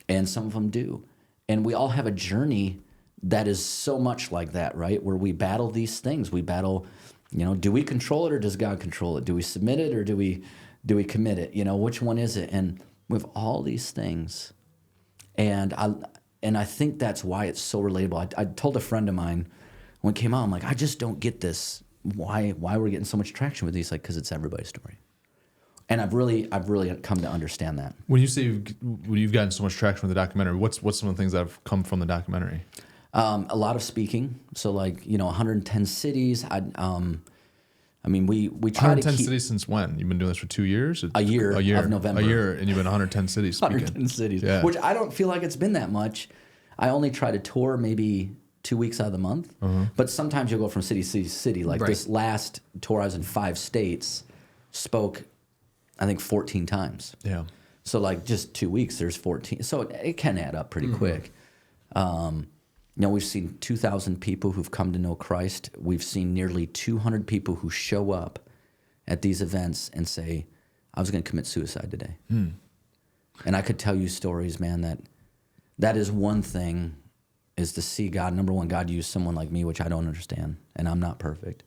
And some of them do. And we all have a journey that is so much like that, right? Where we battle these things. We battle, do we control it or does God control it? Do we submit it or do we commit it? Which one is it? And we have all these things. And I think that's why it's so relatable. I told a friend of mine when it came out, I'm like, I just don't get this. Why we're getting so much traction with these? Because it's everybody's story. And I've really come to understand that. When you say you've gotten so much traction with the documentary, what's some of the things that have come from the documentary? A lot of speaking. So 110 cities. We try 110 to keep cities since when? You've been doing this for 2 years? a year of November. A year, and you've been 110 cities speaking. 110 cities, Yeah. which I don't feel like it's been that much. I only try to tour maybe 2 weeks out of the month, but sometimes you'll go from city to city to city. Like this last tour, I was in 5 states, spoke, I think 14 times. Yeah. So just 2 weeks, there's 14. So it can add up pretty quick. We've seen 2,000 people who've come to know Christ. We've seen nearly 200 people who show up at these events and say, I was going to commit suicide today. And I could tell you stories, man, that is one thing, is to see God. Number one, God used someone like me, which I don't understand, and I'm not perfect.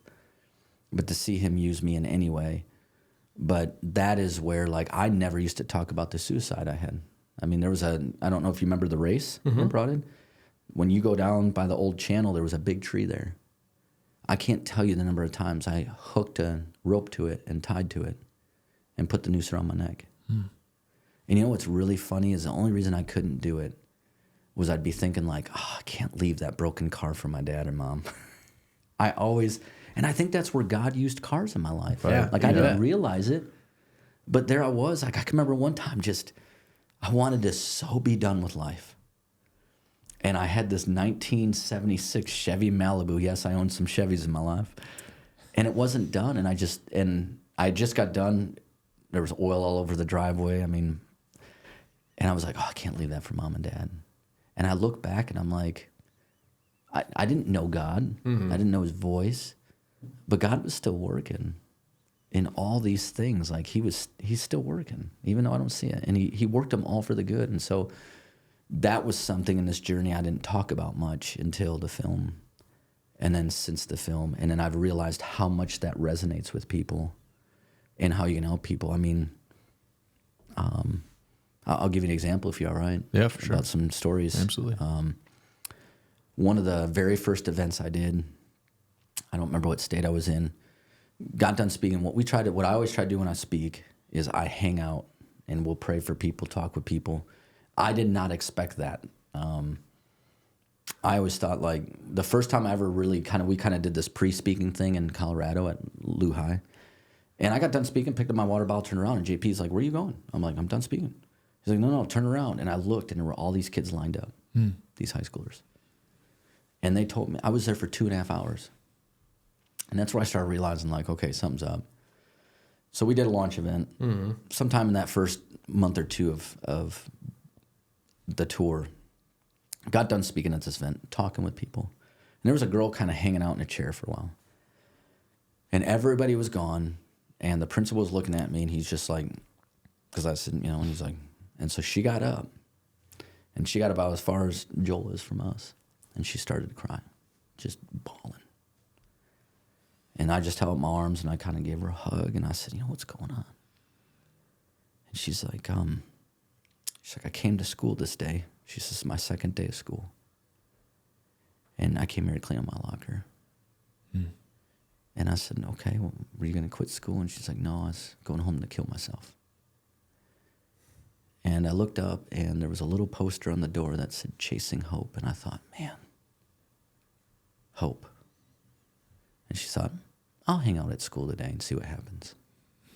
But to see him use me in any way. But that is where, I never used to talk about the suicide I had. I mean, there was I don't know if you remember the race in Broadhead. When you go down by the old channel, there was a big tree there. I can't tell you the number of times I hooked a rope to it and tied to it and put the noose around my neck. And what's really funny is the only reason I couldn't do it was I'd be thinking like, oh, I can't leave that broken car for my dad and mom. And I think that's where God used cars in my life. Yeah, Like I didn't realize it, but there I was. Like I can remember one time I wanted to so be done with life. And I had this 1976 Chevy Malibu. Yes, I owned some Chevys in my life. And it wasn't done. And I just got done. There was oil all over the driveway. I mean, and I was like, oh, I can't leave that for mom and dad. And I look back and I'm like, I didn't know God. I didn't know his voice. But God was still working in all these things. Like he's still working, even though I don't see it. And he worked them all for the good. And so that was something in this journey I didn't talk about much until the film. And then since the film. And then I've realized how much that resonates with people and how you can help people. I mean, I'll give you an example if you're all right. Yeah, for sure. About some stories. Absolutely. One of the very first events I did, I don't remember what state I was in, got done speaking. What I always try to do when I speak is I hang out and we'll pray for people, talk with people. I did not expect that. I always thought like the first time I ever really we did this pre-speaking thing in Colorado at Lou High. And I got done speaking, picked up my water bottle, turned around, and JP's like, where are you going? I'm like, I'm done speaking. He's like, no, turn around. And I looked, and there were all these kids lined up, these high schoolers. And they told me, I was there for 2.5 hours. And that's where I started realizing, like, okay, something's up. So we did a launch event. Sometime in that first month or two of the tour, got done speaking at this event, talking with people. And there was a girl kind of hanging out in a chair for a while. And everybody was gone. And the principal was looking at me, and he's just like, because I said, and he's like, and so she got up. And she got about as far as Joel is from us. And she started to cry, just bawling. And I just held up my arms, and I kind of gave her a hug, and I said, what's going on? And she's like, I came to school this day. She says, it's my second day of school. And I came here to clean up my locker. And I said, okay, well, were you going to quit school? And she's like, no, I was going home to kill myself. And I looked up, and there was a little poster on the door that said, Chasing Hope. And I thought, man, hope. And she thought, I'll hang out at school today and see what happens.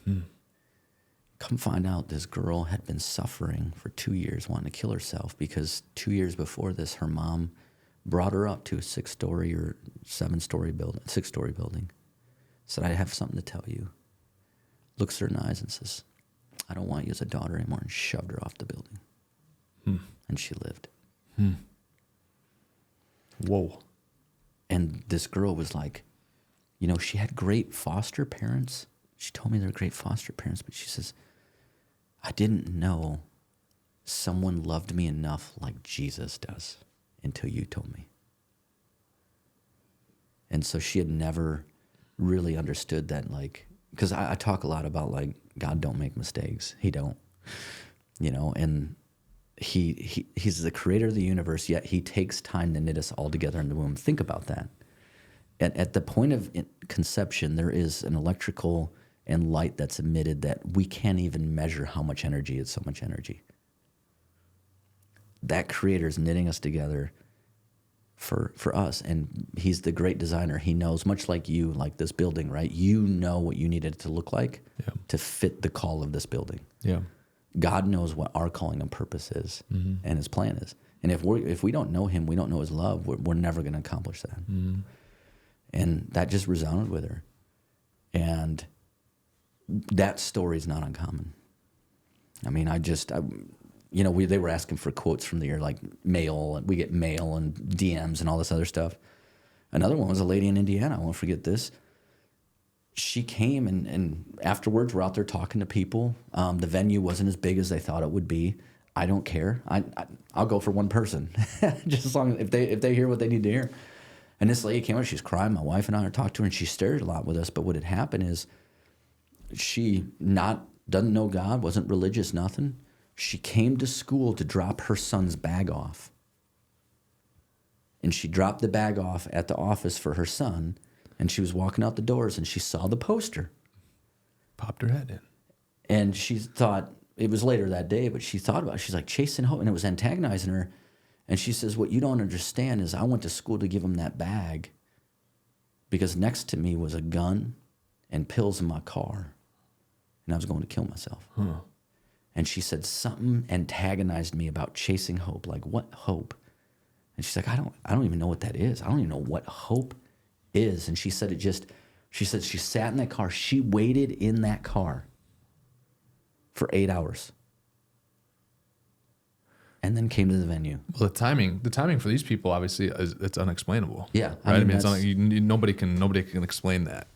Come find out this girl had been suffering for 2 years, wanting to kill herself, because 2 years before this, her mom brought her up to a 6-story or 7-story building, 6-story building. Said, I have something to tell you. Looks her in the eyes and says, I don't want you as a daughter anymore, and shoved her off the building. And she lived. Whoa. And this girl was like, she had great foster parents. She told me they're great foster parents, but she says, I didn't know someone loved me enough like Jesus does until you told me. And so she had never really understood that, like, because I talk a lot about, like, God don't make mistakes. He don't, and he's the creator of the universe, yet he takes time to knit us all together in the womb. Think about that. At the point of conception, there is an electrical and light that's emitted that we can't even measure how much energy is so much energy. That creator is knitting us together for us, and he's the great designer. He knows, much like you, like this building, right? You know what you needed it to look like to fit the call of this building. Yeah. God knows what our calling and purpose is and his plan is. And if we don't know him, we don't know his love, we're never going to accomplish that. And that just resounded with her. And that story is not uncommon. I mean, they were asking for quotes from the year, like mail, and we get mail and DMs and all this other stuff. Another one was a lady in Indiana. I won't forget this. She came, and afterwards we're out there talking to people. The venue wasn't as big as they thought it would be. I don't care. I'll go for one person, just as long as if they hear what they need to hear. And this lady came out, she's crying. My wife and I are talking to her, and she stared a lot with us. But what had happened is she doesn't know God, wasn't religious, nothing. She came to school to drop her son's bag off. And she dropped the bag off at the office for her son, and she was walking out the doors, and she saw the poster. Popped her head in. And she thought, it was later that day, but she thought about it. She's like, Chasing Hope, and it was antagonizing her. And she says, what you don't understand is I went to school to give him that bag because next to me was a gun and pills in my car, and I was going to kill myself. And she said, something antagonized me about chasing hope. Like, what hope? And she's like, I don't even know what that is. I don't even know what hope is. And she said she said she sat in that car. She waited in that car for 8 hours and then came to the venue. Well, the timing for these people, obviously, it's unexplainable. Yeah. Right? I mean, nobody can explain that.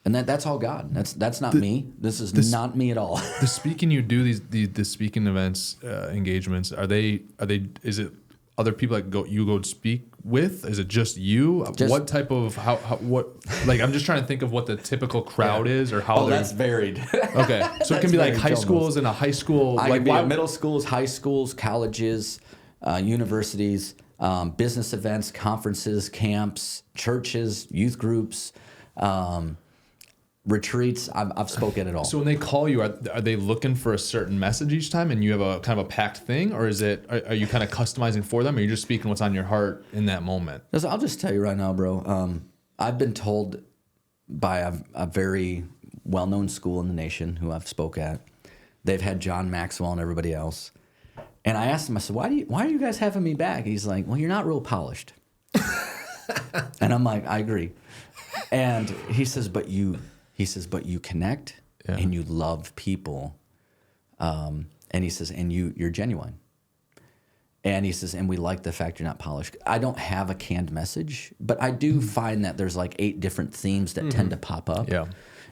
And that's all God. That's not me. This is not me at all. The speaking you do, the speaking events, engagements, is it other people that you go speak with? Is it just you? What type of what? Like, I'm just trying to think of what the typical crowd is, or how. Oh, that's varied. Okay, so it can be like high schools and a high school. I like can be at middle schools, high schools, colleges, universities, business events, conferences, camps, churches, youth groups. Retreats. I've spoken at all. So when they call you, are they looking for a certain message each time, and you have a kind of a packed thing, or is it are you kind of customizing for them, or are you just speaking what's on your heart in that moment? I'll just tell you right now, bro. I've been told by a very well-known school in the nation who I've spoke at. They've had John Maxwell and everybody else, and I asked him. I said, "Why are you guys having me back?" He's like, "Well, you're not real polished." And I'm like, "I agree." And he says, "But you." He says, but you connect and you love people. And he says, and you're genuine. And he says, and we like the fact you're not polished. I don't have a canned message, but I do find that there's like 8 different themes that tend to pop up. Yeah.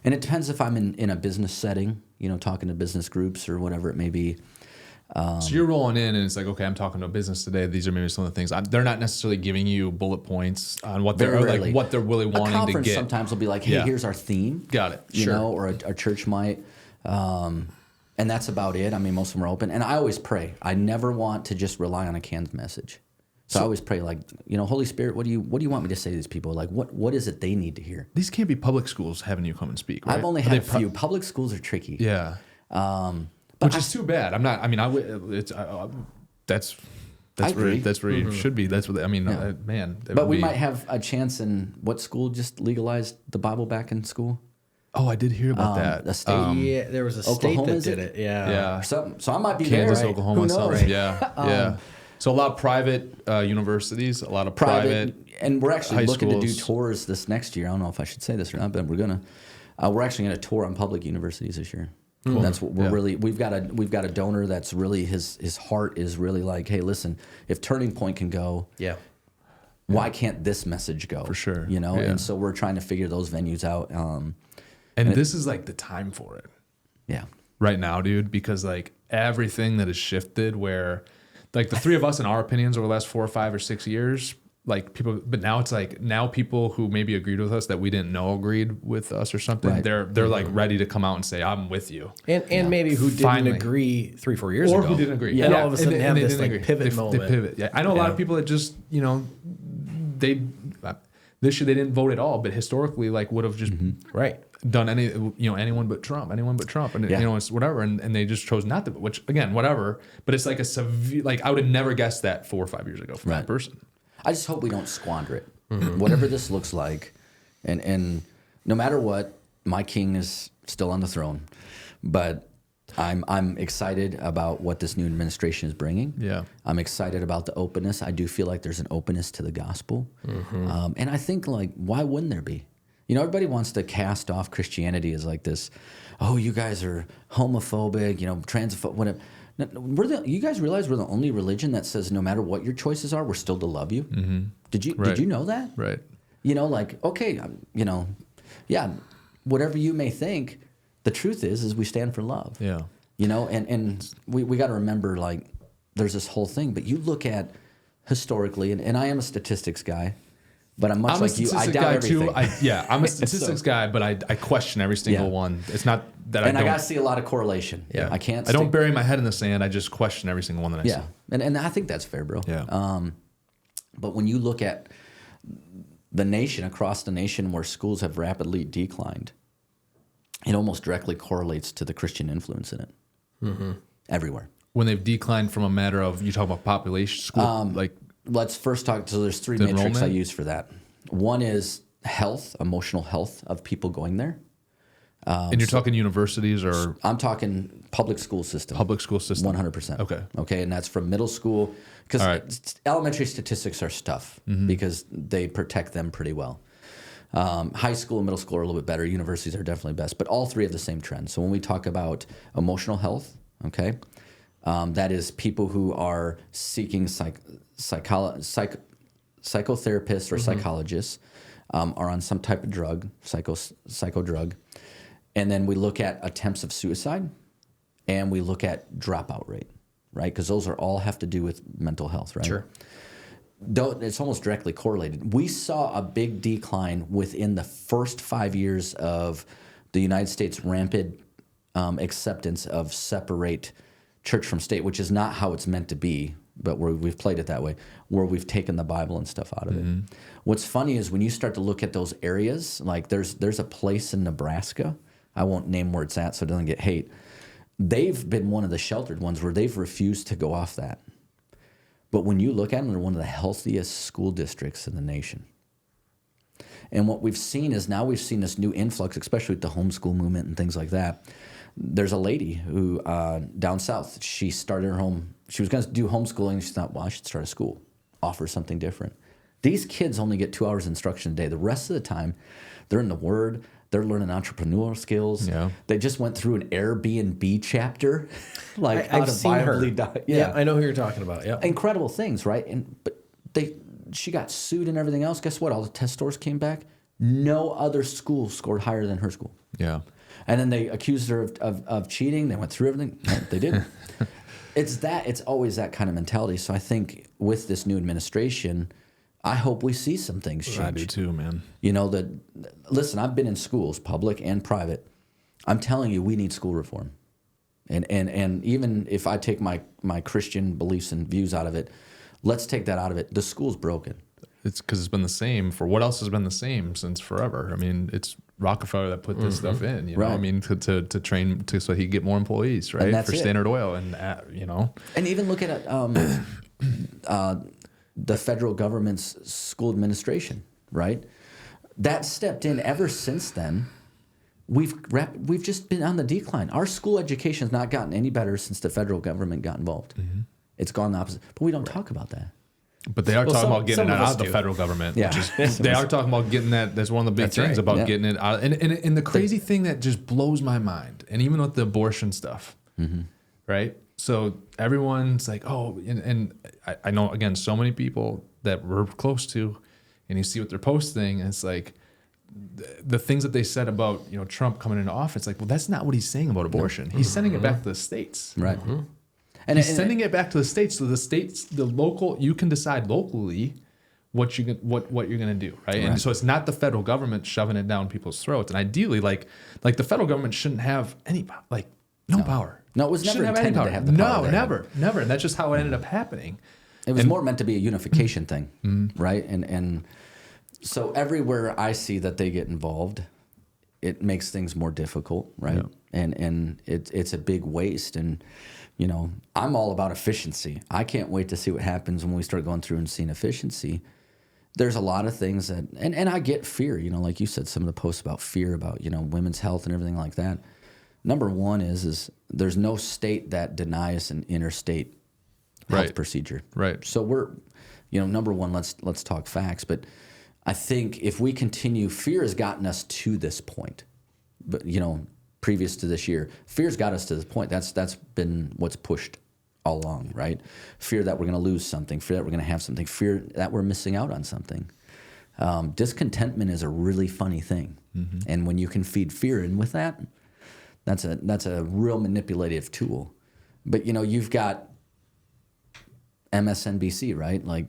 And it depends if I'm in a business setting, talking to business groups or whatever it may be. So you're rolling in and it's like, okay, I'm talking to a business today. These are maybe some of the things. They're not necessarily giving you bullet points on what they're like, what they're really wanting to get. A conference sometimes will be like, hey, here's our theme. Got it. You know, or a church might. And that's about it. I mean, most of them are open. And I always pray. I never want to just rely on a canned message. So I always pray, like, Holy Spirit, what do you want me to say to these people? Like, what is it they need to hear? These can't be public schools having you come and speak, right? I've only had a few. Public schools are tricky. Yeah. Which is too bad. I'm not. I mean, that's where it should be. That's what man. But we might have a chance in what school just legalized the Bible back in school. Oh, I did hear about that. The state. Yeah, there was a Oklahoma, state that did it. Yeah. Yeah. So I might be Kansas, there. Right? Oklahoma, Who knows? something. Yeah. Yeah. So a lot of private universities, a lot of private, and we're actually looking to do schools. tours this next year. I don't know if I should say this or not, but we're actually going to tour on public universities this year. Cool. That's what we're really. We've got a donor that's really his heart is really like, hey, listen, if Turning Point can go, why can't this message go? For sure. And so we're trying to figure those venues out. And this is like the time for it. Yeah. Right now, dude, because like everything that has shifted, where like the three of us in our opinions over the last 4 or 5 or 6 years. Like people, but now it's like people who maybe agreed with us that we didn't know agreed with us or something. Right. They're like ready to come out and say, "I'm with you," and maybe who didn't agree 3-4 years ago, or who didn't agree, and all of a sudden have this like pivot moment. They pivot. Yeah, I know a lot of people that just this year they didn't vote at all, but historically like would have just done anyone but Trump, and it's whatever, and they just chose not to. Which again, whatever. But it's like a severe. Like I would have never guessed that 4 or 5 years ago from that person. I just hope we don't squander it. Whatever this looks like, and no matter what, my king is still on the throne. But I'm excited about what this new administration is bringing. Yeah, I'm excited about the openness. I do feel like there's an openness to the gospel, and I think like why wouldn't there be? Everybody wants to cast off Christianity as like this. Oh, you guys are homophobic. Transphobic. Whatever. You guys realize we're the only religion that says no matter what your choices are, we're still to love you? Mm-hmm. Did you know that? Right. Okay, whatever you may think, the truth is we stand for love. Yeah. And we got to remember, like, there's this whole thing, but you look at historically, and I am a statistics guy, but I'm much like you. I doubt everything. I'm a statistics guy, but I question every single one. It's not that I got to see a lot of correlation. Yeah. I can't. I don't bury my head in the sand. I just question every single one that I see. Yeah, and I think that's fair, bro. Yeah. But when you look at the nation, across the nation where schools have rapidly declined, it almost directly correlates to the Christian influence in it. Mm-hmm. Everywhere. when they've declined from a matter of, you talk about population, school, Let's first talk. So there's three metrics I use for that. One is health, emotional health of people going there. And you're talking universities or? I'm talking public school system. Public school system. 100%. Okay. Okay, and that's from middle school. Because elementary statistics are tough because they protect them pretty well. High school and middle school are a little bit better. Universities are definitely best. But all three have the same trend. So when we talk about emotional health, okay, that is people who are seeking psychotherapists or psychologists are on some type of drug, psycho drug. And then we look at attempts of suicide and we look at dropout rate, right? Because those are all have to do with mental health, right? Sure. It's almost directly correlated. We saw a big decline within the first 5 years of the United States rampant acceptance of separate church from state, which is not how it's meant to be, but we've played it that way, where we've taken the Bible and stuff out of it. What's funny is when you start to look at those areas, like there's a place in Nebraska, I won't name where it's at so it doesn't get hate. They've been one of the sheltered ones where they've refused to go off that. But when you look at them, they're one of the healthiest school districts in the nation. And what we've seen is now we've seen this new influx, especially with the homeschool movement and things like that. There's a lady who, down south, she started her home. She was going to do homeschooling. She thought, well, I should start a school, offer something different. These kids only get 2 hours instruction a day. The rest of the time, they're in the Word. They're learning entrepreneurial skills. Yeah. They just went through an Airbnb chapter, like how I've to seen her. viably die. Yeah, I know who you're talking about. Yeah, incredible things, right? But she got sued and everything else. Guess what? All the test scores came back. No other school scored higher than her school. Yeah. And then they accused her of cheating. They went through everything. No, they didn't. It's always that kind of mentality. So I think with this new administration, I hope we see some things change. I do too, man. You know, listen, I've been in schools, public and private. I'm telling you, we need school reform. And even if I take my Christian beliefs and views out of it, let's take that out of it. The school's broken. It's because it's been the same for what else has been the same since forever. I mean, it's Rockefeller that put this stuff in, you know, Right. I mean, to train so he could get more employees, right? For Standard Oil and, you know. And even look at the federal government's school administration, right? That stepped in ever since then. We've just been on the decline. Our school education has not gotten any better since the federal government got involved. It's gone the opposite. But we don't talk about that. But they are talking about getting it some of out us of the do. federal government. Yeah. Which is, they are talking about getting that. That's one of the big things about getting it out. And the crazy thing that just blows my mind, and even with the abortion stuff, right? So everyone's like, oh, and I know, again, so many people that we're close to, and you see what they're posting, and it's like the things that they said about, you know, Trump coming into office, like, well, that's not what he's saying about abortion. He's sending it back to the states. Right. And he's sending it back to the states. So the states, the local, you can decide locally what you're gonna do, right? And so it's not the federal government shoving it down people's throats. And ideally, like the federal government shouldn't have any power. No, it was never Shouldn't intended any to have the power. No, never. And that's just how it ended up happening. It was more meant to be a unification thing, right? And so everywhere I see that they get involved, it makes things more difficult, right? Yeah. And it's a big waste. And you know, I'm all about efficiency. I can't wait to see what happens when we start going through and seeing efficiency. There's a lot of things that, and I get fear, you know, like you said, some of the posts about fear about, you know, women's health and everything like that. Number one is there's no state that denies an interstate health procedure. Right. So we're, you know, number one, let's talk facts. But I think if we continue, fear has gotten us to this point. But, you know, previous to this year, fear's got us to this point. That's been what's pushed all along, right? Fear that we're going to lose something, fear that we're going to have something, fear that we're missing out on something. Discontentment is a really funny thing. And when you can feed fear in with that, that's a real manipulative tool. But, you know, you've got MSNBC, right? Like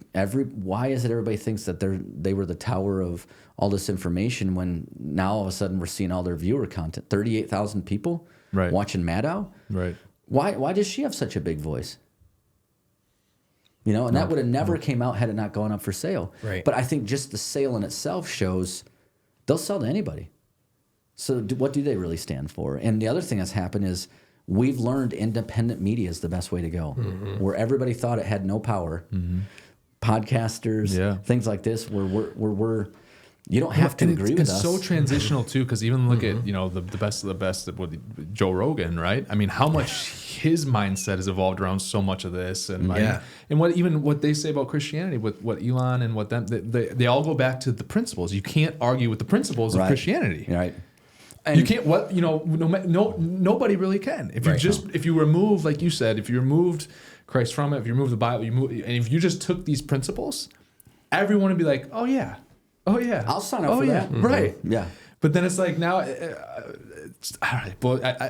why is it everybody thinks that they were the tower of all this information when now all of a sudden we're seeing all their viewer content? 38,000 people watching Maddow. Right. Why does she have such a big voice? You know, and that would have never came out had it not gone up for sale. Right. But I think just the sale in itself shows they'll sell to anybody. So what do they really stand for? And the other thing that's happened is we've learned independent media is the best way to go, where everybody thought it had no power. Podcasters, things like this, where we're you don't have to agree with us. It's so transitional too, because even look at the best of the best with Joe Rogan, right? I mean, how much his mindset has evolved around so much of this, and and what they say about Christianity, with what Elon and what them they all go back to the principles. You can't argue with the principles of Christianity, right? And you can't. Nobody really can. If you if you remove, like you said, if you removed Christ from it, if you remove the Bible, and if you just took these principles, everyone would be like, oh yeah, I'll sign up for that. Right. Yeah. But then it's like now,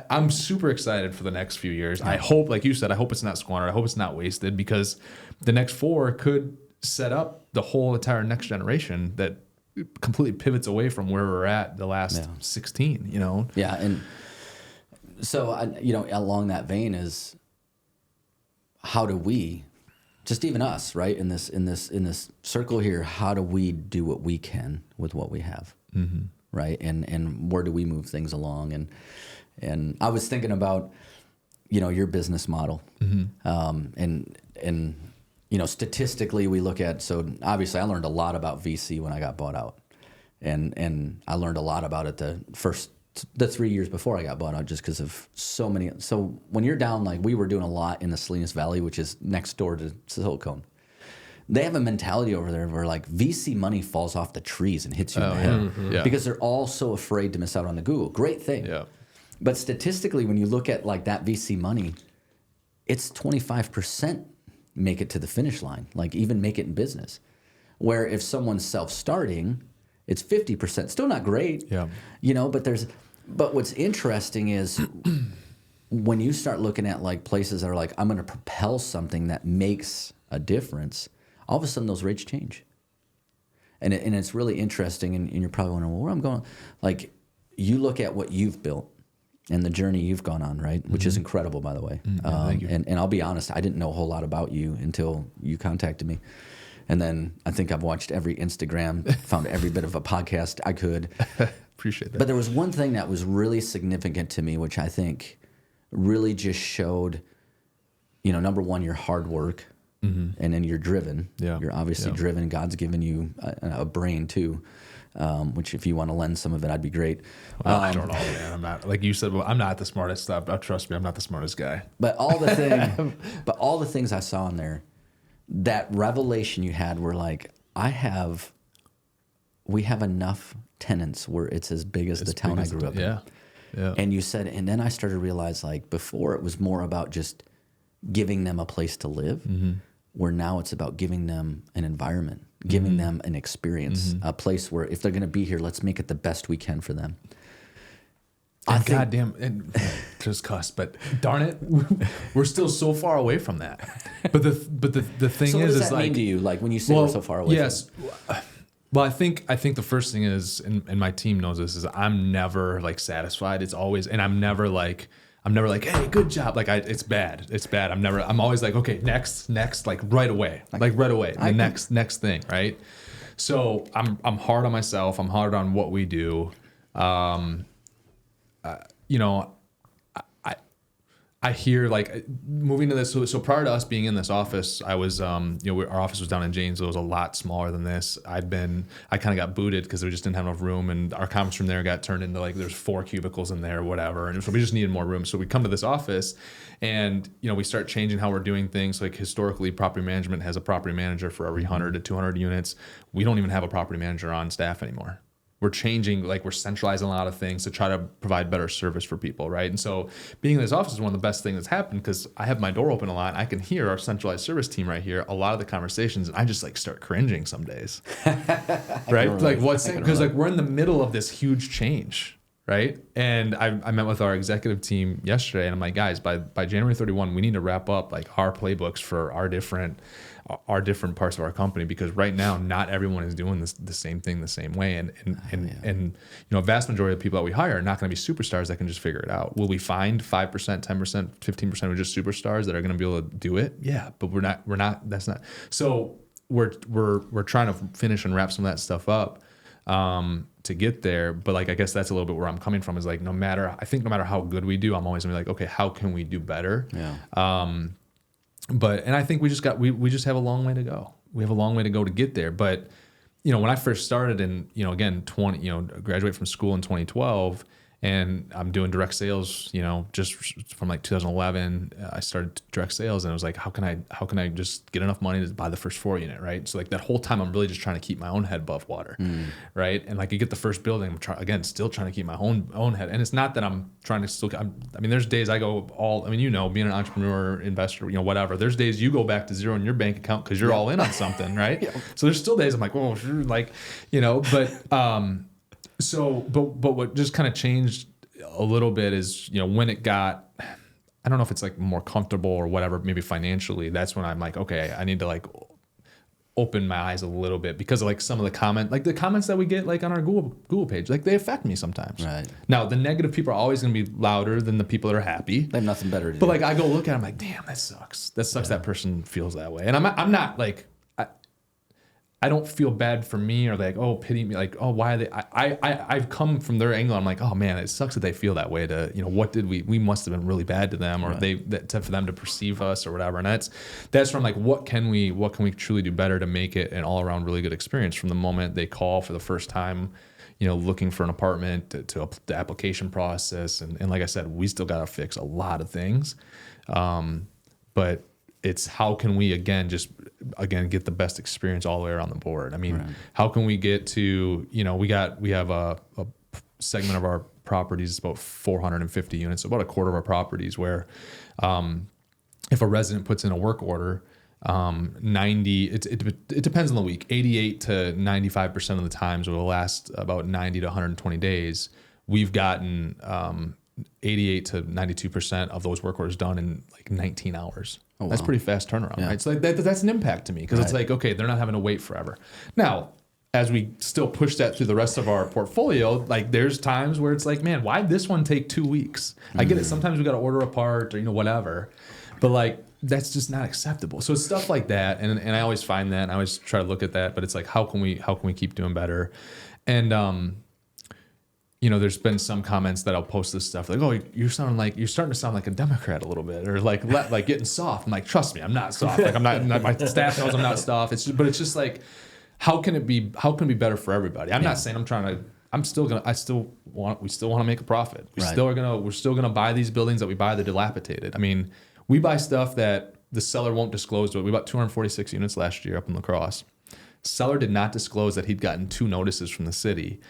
I'm super excited for the next few years. I hope, like you said, I hope it's not squandered. I hope it's not wasted, because the next 4 could set up the whole entire next generation that completely pivots away from where we're at the last 16, Yeah. And so, along that vein is, how do we, just even us, right, in this circle here, how do we do what we can with what we have, right? And where do we move things along? And I was thinking about, your business model, and statistically we look at, so obviously I learned a lot about VC when I got bought out, and I learned a lot about it the 3 years before I got bought out, just because of so many. So when you're down, like we were doing a lot in the Salinas Valley, which is next door to Silicon, they have a mentality over there where like VC money falls off the trees and hits you in the head because they're all so afraid to miss out on the Google. Great thing. Yeah. But statistically, when you look at like that VC money, it's 25% make it to the finish line, like even make it in business. Where if someone's self-starting, it's 50%. Still not great. Yeah. But what's interesting is when you start looking at like places that are like, I'm going to propel something that makes a difference, all of a sudden those rates change. And it's really interesting, and you're probably wondering, well, where I'm going. Like, you look at what you've built and the journey you've gone on, right? Which is incredible, by the way. Thank you. And I'll be honest, I didn't know a whole lot about you until you contacted me. And then I think I've watched every Instagram, found every bit of a podcast I could. Appreciate that. But there was one thing that was really significant to me, which I think really just showed, number one, your hard work, and then you're driven. Yeah. You're obviously driven. God's given you a brain too, which if you want to lend some of it, I'd be great. Well, I don't know, man. I'm not, like you said, I'm not the smartest. Trust me, I'm not the smartest guy. But all the things I saw in there, that revelation you had were like, we have enough tenants where it's as big as the town I grew up in. Yeah. And you said, and then I started to realize, like, before it was more about just giving them a place to live, where now it's about giving them an environment, giving them an experience, a place where if they're going to be here, let's make it the best we can for them. And just cuss, but darn it, we're still so far away from that. But the thing so is, what does is that like, mean to you? Like when you say we're so far away. Yes. From it? Well, I think the first thing is, and my team knows this, is I'm never like satisfied. It's always, and I'm never like, hey, good job. Like it's bad. I'm always like, okay, next, like right away, the next thing, right? So I'm hard on myself. I'm hard on what we do. I hear like moving to this. So prior to us being in this office, I was, our office was down in Janesville. It was a lot smaller than this. I kind of got booted because we just didn't have enough room, and our conference room there got turned into like there's 4 cubicles in there or whatever, and so we just needed more room. So we come to this office, and we start changing how we're doing things. Like historically, property management has a property manager for every 100 to 200 units. We don't even have a property manager on staff anymore. We're changing, like we're centralizing a lot of things to try to provide better service for people, right? And so being in this office is one of the best things that's happened, because I have my door open a lot. I can hear our centralized service team right here, a lot of the conversations, and I just like start cringing some days, right? Like because like we're in the middle of this huge change, right? And I met with our executive team yesterday, and I'm like, guys, by January 31, we need to wrap up like our playbooks for our different parts of our company, because right now not everyone is doing the same thing the same way, and a vast majority of the people that we hire are not going to be superstars that can just figure it out. Will we find 5%, 10%, 15% of just superstars that are going to be able to do it? Yeah, but we're not. That's not. So we're trying to finish and wrap some of that stuff up. to get there. But like, I guess that's a little bit where I'm coming from is like, no matter how good we do, I'm always gonna be like, okay, how can we do better? Yeah. And I think we just have a long way to go. We have a long way to go to get there. But, when I first started and, again, graduate from school in 2012, and I'm doing direct sales, just from like 2011, I started direct sales, and I was like, how can I just get enough money to buy the first 4 unit, right? So like that whole time, I'm really just trying to keep my own head above water, right? And like you get the first building, I'm still trying to keep my own head. And it's not that I'm trying to there's days I go being an entrepreneur, investor, whatever. There's days you go back to zero in your bank account because you're all in on something, right? Yeah. So there's still days I'm like, oh, sure, like, but. But what just kind of changed a little bit is, when it got, I don't know if it's like more comfortable or whatever, maybe financially, that's when I'm like, okay, I need to like open my eyes a little bit, because of like some of the comments that we get like on our Google page, like they affect me sometimes. Right. Now, the negative people are always going to be louder than the people that are happy. They have nothing better to do. But like I go look at it, I'm like, damn, that sucks. That person feels that way. And I'm not like, I don't feel bad for me or like, oh, pity me. Like, oh, why are they? I've come from their angle. I'm like, oh man, it sucks that they feel that way. What did we must have been really bad to them, or right. For them to perceive us or whatever. And that's from like, what can we truly do better to make it an all around really good experience from the moment they call for the first time, looking for an apartment to the application process. And like I said, we still got to fix a lot of things. But it's how can we get the best experience all the way around the board. I mean, right. How can we get to, we have a segment of our properties, about 450 units, so about a quarter of our properties where if a resident puts in a work order, it depends on the week, 88 to 95% of the times over the last about 90 to 120 days, we've gotten 88 to 92% of those work orders done in like 19 hours. Oh, wow. That's pretty fast turnaround, right? So that's an impact to me, because right. It's like, okay, they're not having to wait forever. Now, as we still push that through the rest of our portfolio, like there's times where it's like, man, why'd this one take 2 weeks? I get it. Sometimes we got to order a part or, whatever, but like, that's just not acceptable. So it's stuff like that. And I always find that, and I always try to look at that, but it's like, how can we keep doing better? And, there's been some comments that I'll post this stuff like, oh, you're starting to sound like a Democrat a little bit, or like getting soft. I'm like, trust me, I'm not soft. Like I'm not my staff knows I'm not soft. It's just like, how can it be better for everybody? I'm not saying we still want to make a profit. We're still gonna buy these buildings that we buy, they're dilapidated. I mean, we buy stuff that the seller won't disclose to it. We bought 246 units last year up in La Crosse. Seller did not disclose that he'd gotten 2 notices from the city.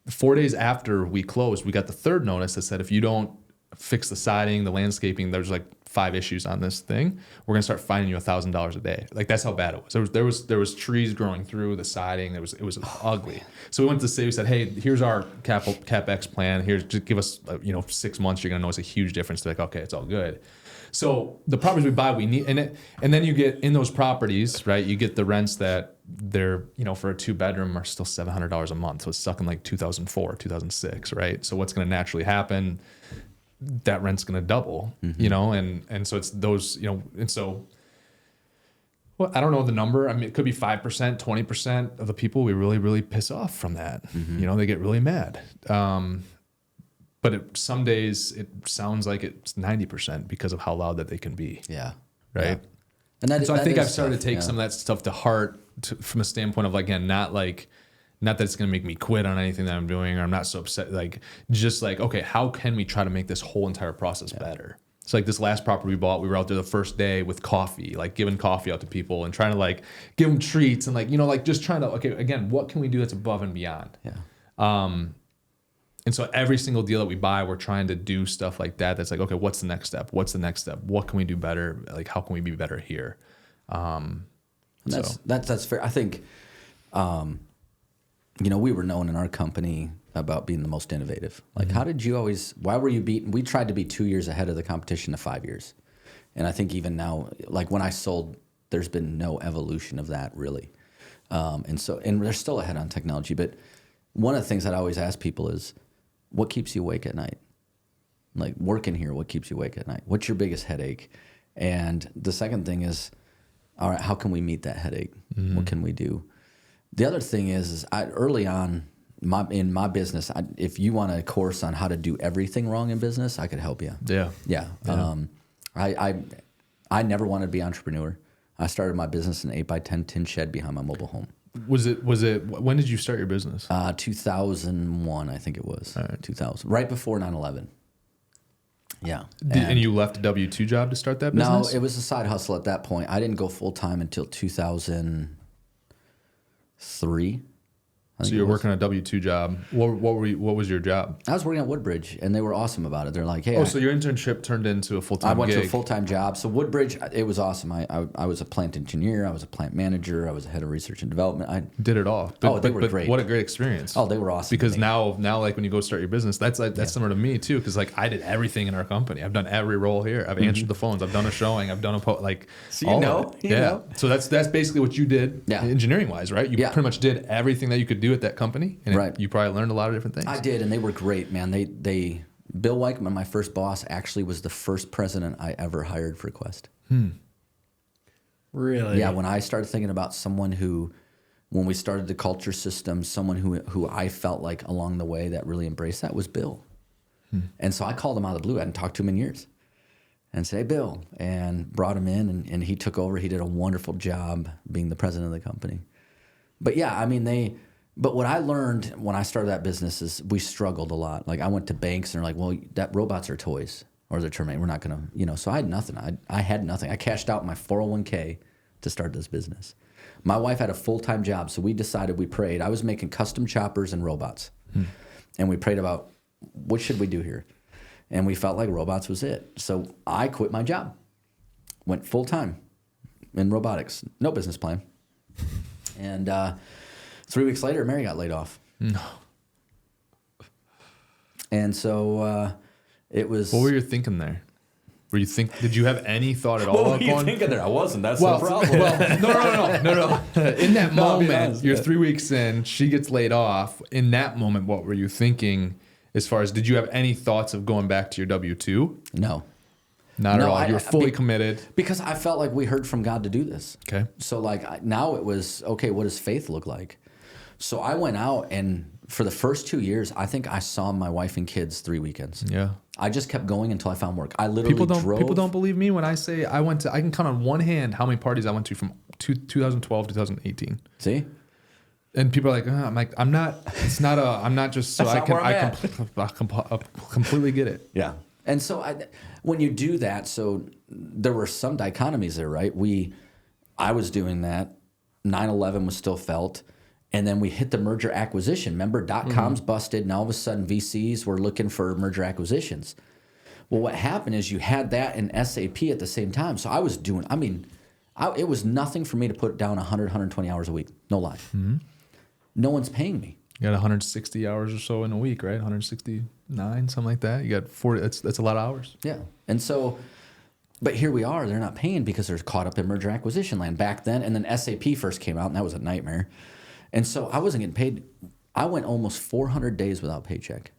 4 days after we closed, we got the 3rd notice that said, if you don't fix the siding, the landscaping, there's like 5 issues on this thing, we're gonna start fining you $1,000 a day. Like that's how bad it was. There was trees growing through the siding. It was ugly. So we went to the city. We said, hey, here's our CapEx plan. Here's, just give us 6 months. You're gonna notice a huge difference. They're like, okay, it's all good. So the properties we buy, we need, and then you get in those properties, right? You get the rents that they're, for a 2-bedroom are still $700 a month. So it's stuck in like 2004, 2006, right? So what's going to naturally happen? That rent's going to double, and so it's those, and so, well, I don't know the number. I mean, it could be 5%, 20% of the people we really, really piss off from that. They get really mad. But some days it sounds like it's 90% because of how loud that they can be. Yeah. Right. Yeah. And so I think I've started to take some of that stuff to heart from a standpoint of, again, not that it's going to make me quit on anything that I'm doing, or I'm not so upset. Like, just like, okay, how can we try to make this whole entire process better? So like this last property we bought, we were out there the first day with coffee, like giving coffee out to people and trying to like give them treats and like, just trying to, okay, again, what can we do that's above and beyond? Yeah. And so every single deal that we buy, we're trying to do stuff like that. That's like, okay, what's the next step? What's the next step? What can we do better? Like, how can we be better here? That's fair. I think, we were known in our company about being the most innovative. Like, why were you beaten? We tried to be 2 years ahead of the competition to 5 years. And I think even now, like when I sold, there's been no evolution of that really. And they're still ahead on technology. But one of the things that I always ask people is, what keeps you awake at night? Like working here, what keeps you awake at night? What's your biggest headache? And the second thing is, all right, how can we meet that headache? What can we do? The other thing is early on, in my business, if you want a course on how to do everything wrong in business, I could help you. Yeah. I never wanted to be an entrepreneur. I started my business in an 8x10 tin shed behind my mobile home. Was it? When did you start your business? 2001, I think it was. All right. 2000, right before 9/11. Yeah. And you left a W-2 job to start that business? No, it was a side hustle at that point. I didn't go full time until 2003. So you're working a W-2 job. What was your job? I was working at Woodbridge, and they were awesome about it. They're like, hey. So your internship turned into a full-time gig. I went to a full-time job. So Woodbridge, it was awesome. I was a plant engineer. I was a plant manager. I was a head of research and development. I did it all. They were great. What a great experience. Oh, they were awesome. Because now like when you go start your business, that's similar to me too. Because like I did everything in our company. I've done every role here. I've answered the phones. I've done a showing. I've done So you know. So that's basically what you did engineering-wise, right? You pretty much did everything that you could do at that company. And you probably learned a lot of different things. I did, and they were great, man. Bill Weichman, my first boss, actually was the first president I ever hired for Quest. Really? Yeah, when I started thinking about someone when we started the culture system, someone who I felt like along the way that really embraced that was Bill. And so I called him out of the blue. I hadn't talked to him in years. And said, hey, Bill, and brought him in, and he took over. He did a wonderful job being the president of the company. But yeah, I mean, But what I learned when I started that business is we struggled a lot. Like I went to banks and they're like, well, that robots are toys or they're terminated. We're not going to, so I had nothing. I had nothing. I cashed out my 401k to start this business. My wife had a full-time job. So we decided, we prayed. I was making custom choppers and robots. And we prayed about what should we do here? And we felt like robots was it. So I quit my job, went full-time in robotics, no business plan. And, 3 weeks later, Mary got laid off. No. And so it was... What were you thinking there? Did you have any thought at all? What were you thinking there? I wasn't. That's the problem. No. In that moment, you're 3 weeks in, she gets laid off. In that moment, what were you thinking as far as, did you have any thoughts of going back to your W-2? No. Not at all. You were fully committed. Because I felt like we heard from God to do this. Okay. So now it was, okay, what does faith look like? So I went out, and for the first 2 years, I think I saw my wife and kids 3 weekends. Yeah. I just kept going until I found work. I literally drove. People don't believe me when I say I can count on one hand how many parties I went to from 2012 to 2018. See? And people are like, I'm not just so I completely get it. Yeah. And so when you do that, so there were some dichotomies there, right? I was doing that. 9/11 was still felt. And then we hit the merger acquisition. Remember, .coms busted, and all of a sudden VCs were looking for merger acquisitions. Well, what happened is you had that and SAP at the same time. So I was doing, it was nothing for me to put down 100, 120 hours a week. No lie. Mm-hmm. No one's paying me. You got 160 hours or so in a week, right? 169, something like that. You got 40. That's a lot of hours. Yeah. And so, but here we are. They're not paying because they're caught up in merger acquisition land back then. And then SAP first came out, and that was a nightmare. And so I wasn't getting paid. I went almost 400 days without paycheck.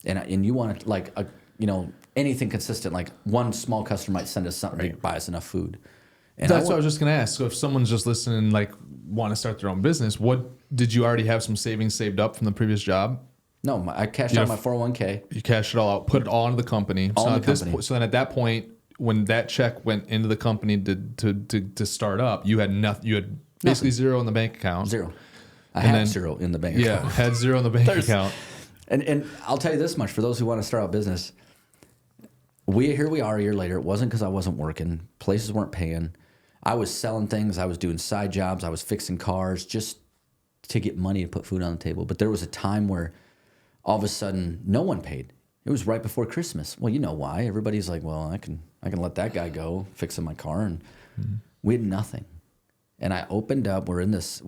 And you want to anything consistent, like one small customer might send us something to buy us enough food. And that's what I was just going to ask. So if someone's just listening, want to start their own business, what did you already have some savings saved up from the previous job? No, I cashed out my 401k. You cashed it all out, put it all into the company. So then at that point, when that check went into the company to start up, you had nothing. You had basically zero in the bank account. Zero. I had zero in the bank account. Yeah, had zero in the bank account. And I'll tell you this much, for those who want to start out business, here we are a year later. It wasn't because I wasn't working. Places weren't paying. I was selling things. I was doing side jobs. I was fixing cars just to get money to put food on the table. But there was a time where all of a sudden no one paid. It was right before Christmas. Well, you know why. Everybody's like, well, I can let that guy go fixing my car. And we had nothing. And I opened up. We're in this.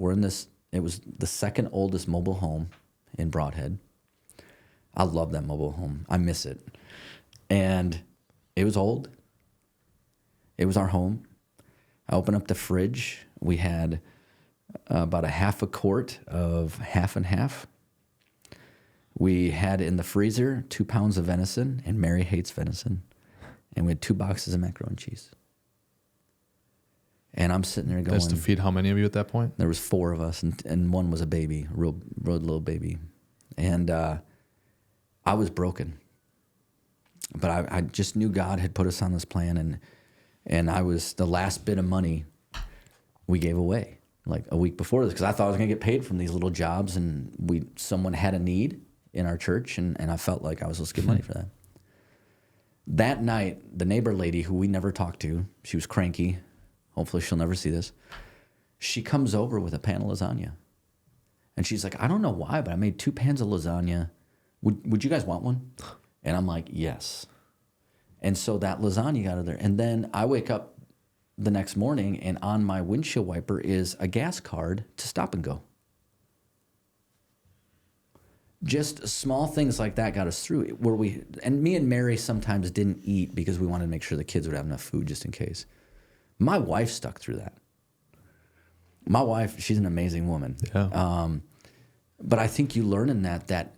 It was the second oldest mobile home in Broadhead. I love that mobile home. I miss it. And it was old. It was our home. I opened up the fridge. We had about a half a quart of half and half. We had in the freezer 2 pounds of venison, and Mary hates venison. And we had 2 boxes of macaroni and cheese. And I'm sitting there going... That's to feed how many of you at that point? There was 4 of us, and one was a baby, a real little baby. And I was broken. But I just knew God had put us on this plan, and I was the last bit of money we gave away like a week before this because I thought I was going to get paid from these little jobs, and someone had a need in our church, and I felt like I was supposed to get money for that. That night, the neighbor lady who we never talked to, she was cranky. Hopefully she'll never see this. She comes over with a pan of lasagna. And she's like, I don't know why, but I made 2 pans of lasagna. Would you guys want one? And I'm like, yes. And so that lasagna got out of there. And then I wake up the next morning, and on my windshield wiper is a gas card to Stop and Go. Just small things like that got us through. And me and Mary sometimes didn't eat because we wanted to make sure the kids would have enough food just in case. My wife stuck through that. My wife, she's an amazing woman. Yeah. But I think you learn in that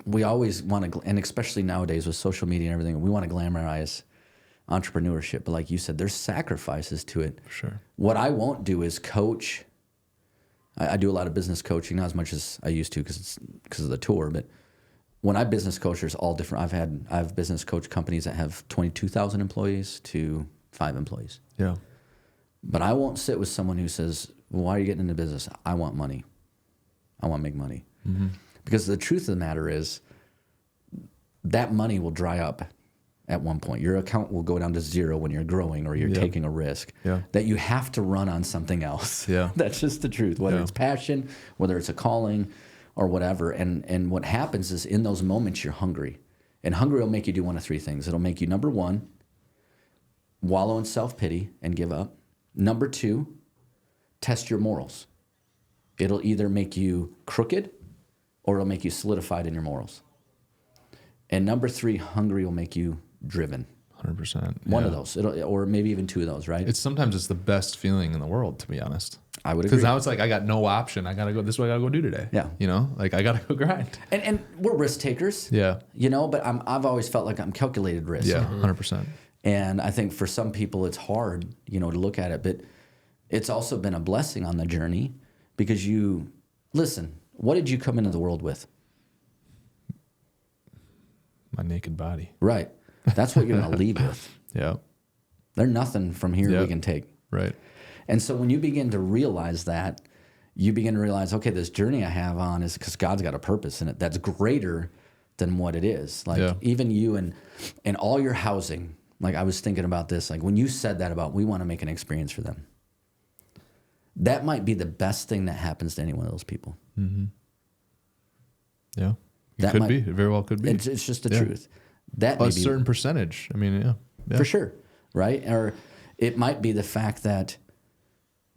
we always want to, and especially nowadays with social media and everything, we want to glamorize entrepreneurship. But like you said, there's sacrifices to it. Sure. What I won't do is coach. I do a lot of business coaching, not as much as I used to because of the tour. But when I business coach, there's all different. I've business coach companies that have 22,000 employees to 5 employees. Yeah. But I won't sit with someone who says, well, why are you getting into business? I want money. I want to make money. Mm-hmm. Because the truth of the matter is that money will dry up at one point. Your account will go down to 0 when you're growing or you're taking a risk that you have to run on something else. Yeah. That's just the truth, whether it's passion, whether it's a calling or whatever. And what happens is in those moments, you're hungry. And hungry will make you do one of 3 things. It'll make you, number 1, wallow in self-pity and give up. Number 2, test your morals. It'll either make you crooked or it'll make you solidified in your morals. And number 3, hungry will make you driven. 100%. One of those, or maybe even 2 of those, right? Sometimes it's the best feeling in the world, to be honest. I would agree. Because now it's like I got no option. I gotta go. This is what I gotta go do today. Yeah. You know, like I gotta go grind. And we're risk takers. Yeah. You know, but I've always felt like I'm calculated risk. Yeah. 100%. And I think for some people it's hard, to look at it, but it's also been a blessing on the journey because listen, what did you come into the world with? My naked body. Right. That's what you're going to leave with. Yeah. There's nothing from here we can take. Right. And so when you begin to realize that, you begin to realize, okay, this journey I have on is because God's got a purpose in it that's greater than what it is. Like even you and all your housing, like I was thinking about this, like when you said that about we want to make an experience for them, that might be the best thing that happens to any one of those people. Mm-hmm. Yeah. It very well could be. It's just the truth. That a certain percentage. I mean, for sure, right? Or it might be the fact that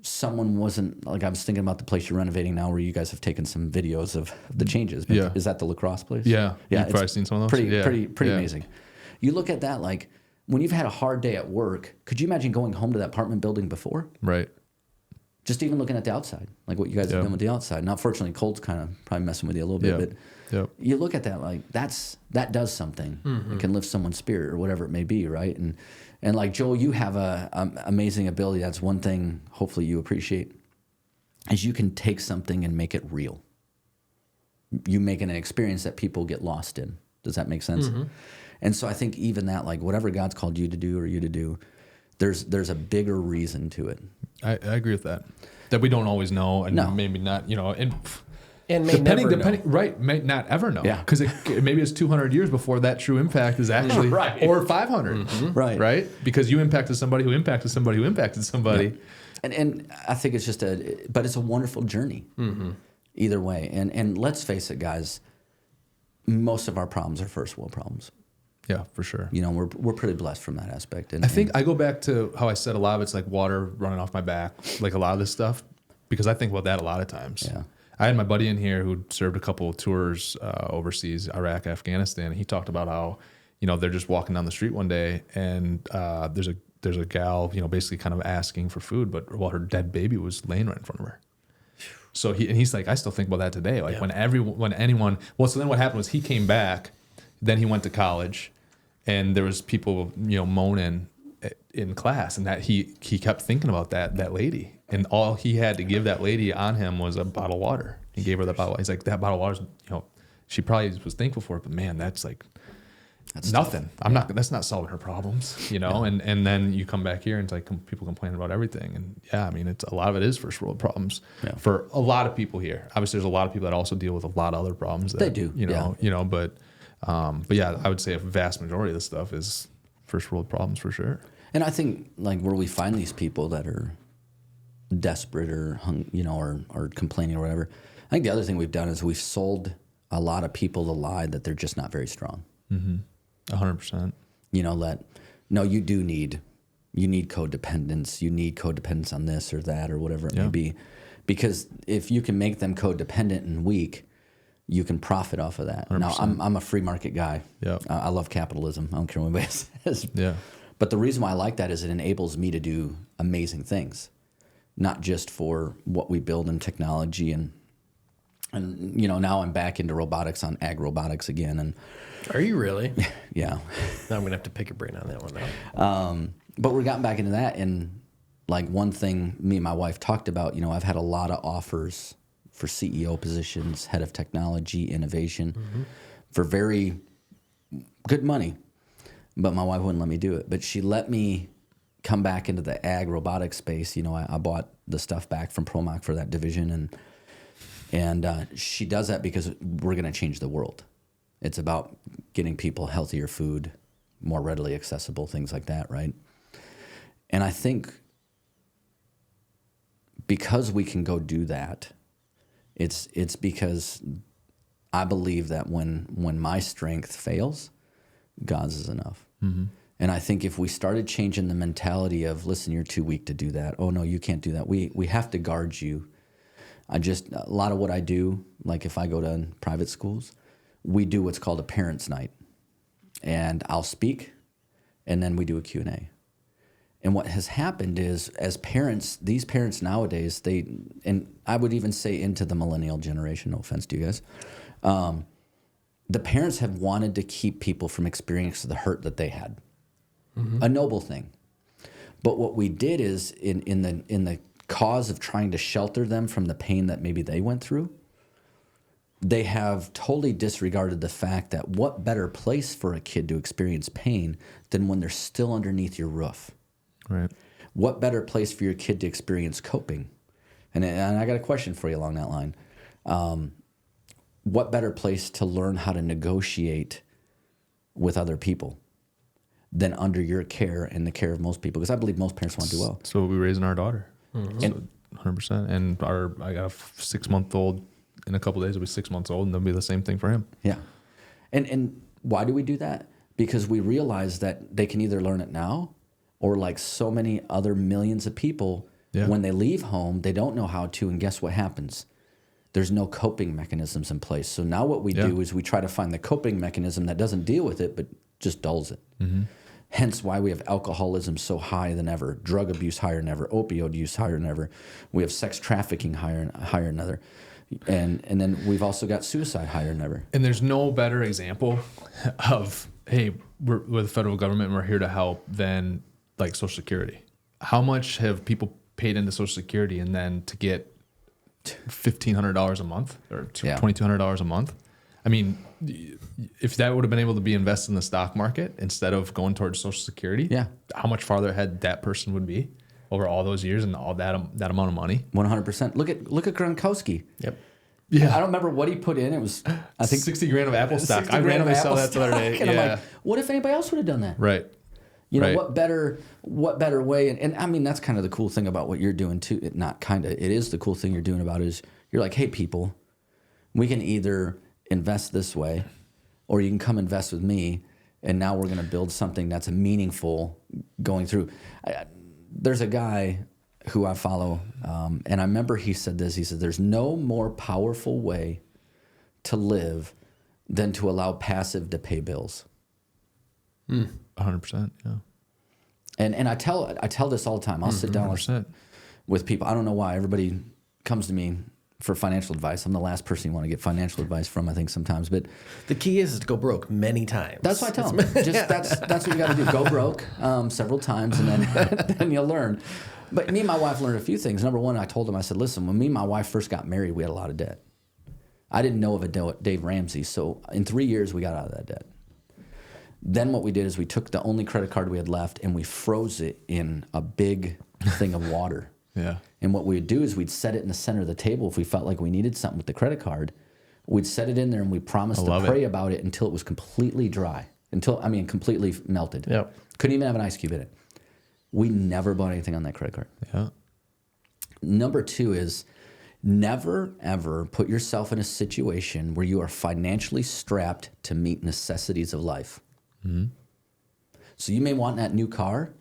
someone wasn't, like I was thinking about the place you're renovating now where you guys have taken some videos of the changes. But is that the lacrosse place? Yeah. You've probably seen some of those. Pretty amazing. You look at that, like when you've had a hard day at work, could you imagine going home to that apartment building before? Right. Just even looking at the outside, like what you guys have done with the outside. Now, fortunately, cold's kind of probably messing with you a little bit, but you look at that like that does something. Mm-hmm. It can lift someone's spirit or whatever it may be, right? And like Joel, you have a amazing ability. That's one thing. Hopefully, you appreciate is you can take something and make it real. You make it an experience that people get lost in. Does that make sense? Mm-hmm. And so I think even that, like whatever God's called you to do or you to do, there's a bigger reason to it. I agree with that. That we don't always know, and maybe not, and may never know. Right, may not ever know. Yeah. Because maybe it's 200 years before that true impact is actually, or 500. Mm-hmm. Right? Because you impacted somebody who impacted somebody who impacted somebody. Yeah. And I think it's just but it's a wonderful journey. Mm-hmm. Either way. And let's face it, guys, most of our problems are first world problems. Yeah, for sure. We're pretty blessed from that aspect. And I think I go back to how I said a lot of it's like water running off my back, like a lot of this stuff, because I think about that a lot of times. Yeah. I had my buddy in here who served a couple of tours overseas, Iraq, Afghanistan, and he talked about how, they're just walking down the street one day and there's a gal, basically kind of asking for food, but her dead baby was laying right in front of her. So he's like, I still think about that today. Like when anyone, so then what happened was he came back. Then he went to college, and there was people, moaning in class, and that he kept thinking about that lady, and all he had to give that lady on him was a bottle of water. He gave her that bottle. He's like, that bottle of water, she probably was thankful for it, but man, that's nothing. Tough. That's not solving her problems, Yeah. and then you come back here and it's like people complain about everything. And yeah, I mean, it's a lot of it is first world problems for a lot of people here. Obviously there's a lot of people that also deal with a lot of other problems that, They do. but yeah, I would say a vast majority of this stuff is first world problems for sure. And I think like where we find these people that are desperate or or complaining or whatever, I think the other thing we've done is we've sold a lot of people the lie that they're just not very strong. 100%. You need codependence. You need codependence on this or that or whatever it may be. Because if you can make them codependent and weak, you can profit off of that. 100%. Now, I'm a free market guy. Yeah. I love capitalism. I don't care what anybody says. Yeah. But the reason why I like that is it enables me to do amazing things, not just for what we build in technology and now I'm back into robotics on ag robotics again. And Are you really? yeah. Now I'm going to have to pick your brain on that one now. But we're gotten back into that. And like one thing me and my wife talked about, I've had a lot of offers for CEO positions, head of technology, innovation, for very good money. But my wife wouldn't let me do it. But she let me come back into the ag robotics space. I bought the stuff back from Promac for that division. And she does that because we're going to change the world. It's about getting people healthier food, more readily accessible, things like that, right? And I think because we can go do that, it's because I believe that when my strength fails, God's is enough. Mm-hmm. And I think if we started changing the mentality of, listen, you're too weak to do that. Oh, no, you can't do that. We have to guard you. A lot of what I do, like if I go to private schools, we do what's called a parents' night. And I'll speak, and then we do a Q&A. And what has happened is, as parents, these parents nowadays, and I would even say into the millennial generation, no offense to you guys, the parents have wanted to keep people from experiencing the hurt that they had. Mm-hmm. A noble thing. But what we did is, in the cause of trying to shelter them from the pain that maybe they went through, they have totally disregarded the fact that what better place for a kid to experience pain than when they're still underneath your roof. Right. What better place for your kid to experience coping? And I got a question for you along that line. What better place to learn how to negotiate with other people than under your care and the care of most people? Because I believe most parents want to do well. So we're raising our daughter. Mm-hmm. So 100%. And I got a 6-month-old. In a couple of days, he'll be 6 months old, and there'll be the same thing for him. Yeah. And why do we do that? Because we realize that they can either learn it now, or like so many other millions of people, when they leave home, they don't know how to, and guess what happens? There's no coping mechanisms in place. So now what we do is we try to find the coping mechanism that doesn't deal with it, but just dulls it. Mm-hmm. Hence why we have alcoholism so high than ever, drug abuse higher than ever, opioid use higher than ever. We have sex trafficking higher than ever. And then we've also got suicide higher than ever. And there's no better example of, hey, we're the federal government and we're here to help than like Social Security. How much have people paid into Social Security and then to get $1,500 a month or $2,200 a month? I mean, if that would have been able to be invested in the stock market instead of going towards Social Security, how much farther ahead that person would be over all those years and all that amount of money. 100%. Look at Gronkowski. Yep. Yeah. I don't remember what he put in. It was, I think, $60,000 of Apple stock. I randomly saw that the other day. And I'm like, what if anybody else would have done that? Right. What better way? And I mean, that's kind of the cool thing about what you're doing too. It is the cool thing you're doing about it is you're like, hey, people, we can either invest this way or you can come invest with me. And now we're going to build something that's meaningful going through. There's a guy who I follow, and I remember he said this. He said, there's no more powerful way to live than to allow passive to pay bills. 100%, yeah. And I tell this all the time. I'll sit down with people. I don't know why. Everybody comes to me for financial advice. I'm the last person you want to get financial advice from, I think, sometimes. But the key is to go broke many times. That's what I tell them. That's what you got to do. Go broke several times, and then you'll learn. But me and my wife learned a few things. Number one, I told him, I said, listen, when me and my wife first got married, we had a lot of debt. I didn't know of a Dave Ramsey. So in 3 years, we got out of that debt. Then what we did is we took the only credit card we had left and we froze it in a big thing of water. Yeah. And what we'd do is we'd set it in the center of the table if we felt like we needed something with the credit card. We'd set it in there and we promised to pray about it until it was completely dry. Completely melted. Yep. Couldn't even have an ice cube in it. We never bought anything on that credit card. Yeah. Number 2 is never, ever put yourself in a situation where you are financially strapped to meet necessities of life. Mm-hmm. So you may want that new car.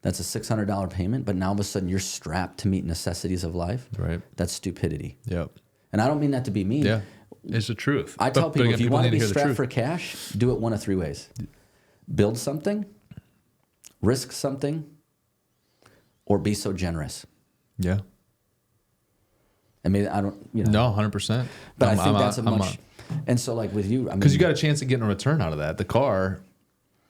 That's a $600 payment, but now all of a sudden you're strapped to meet necessities of life. Right. That's stupidity. Yep. And I don't mean that to be mean. Yeah. It's the truth. I tell people, again, if you want to be need hear the strapped truth. for cash, do it one of 3 ways. Build something, risk something, or be so generous. Yeah. I mean, I don't, you know. No, 100%. But I think that's a much, and so like with you, I mean. Because you got a chance of getting a return out of that. The car,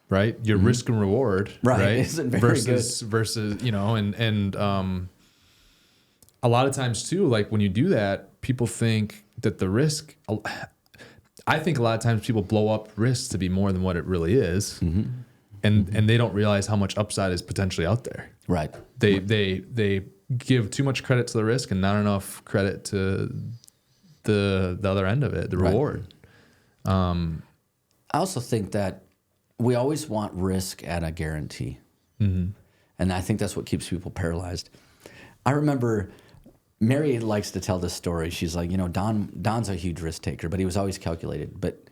right? Your risk and reward, right? Isn't very versus, you know, and a lot of times too, like when you do that, people think that the risk, I think a lot of times people blow up risks to be more than what it really is. Mm-hmm. And they don't realize how much upside is potentially out there. Right. They give too much credit to the risk and not enough credit to the other end of it, the reward. I also think that we always want risk at a guarantee. Mm-hmm. And I think that's what keeps people paralyzed. I remember Mary likes to tell this story. She's like, you know, Don's a huge risk taker, but he was always calculated. But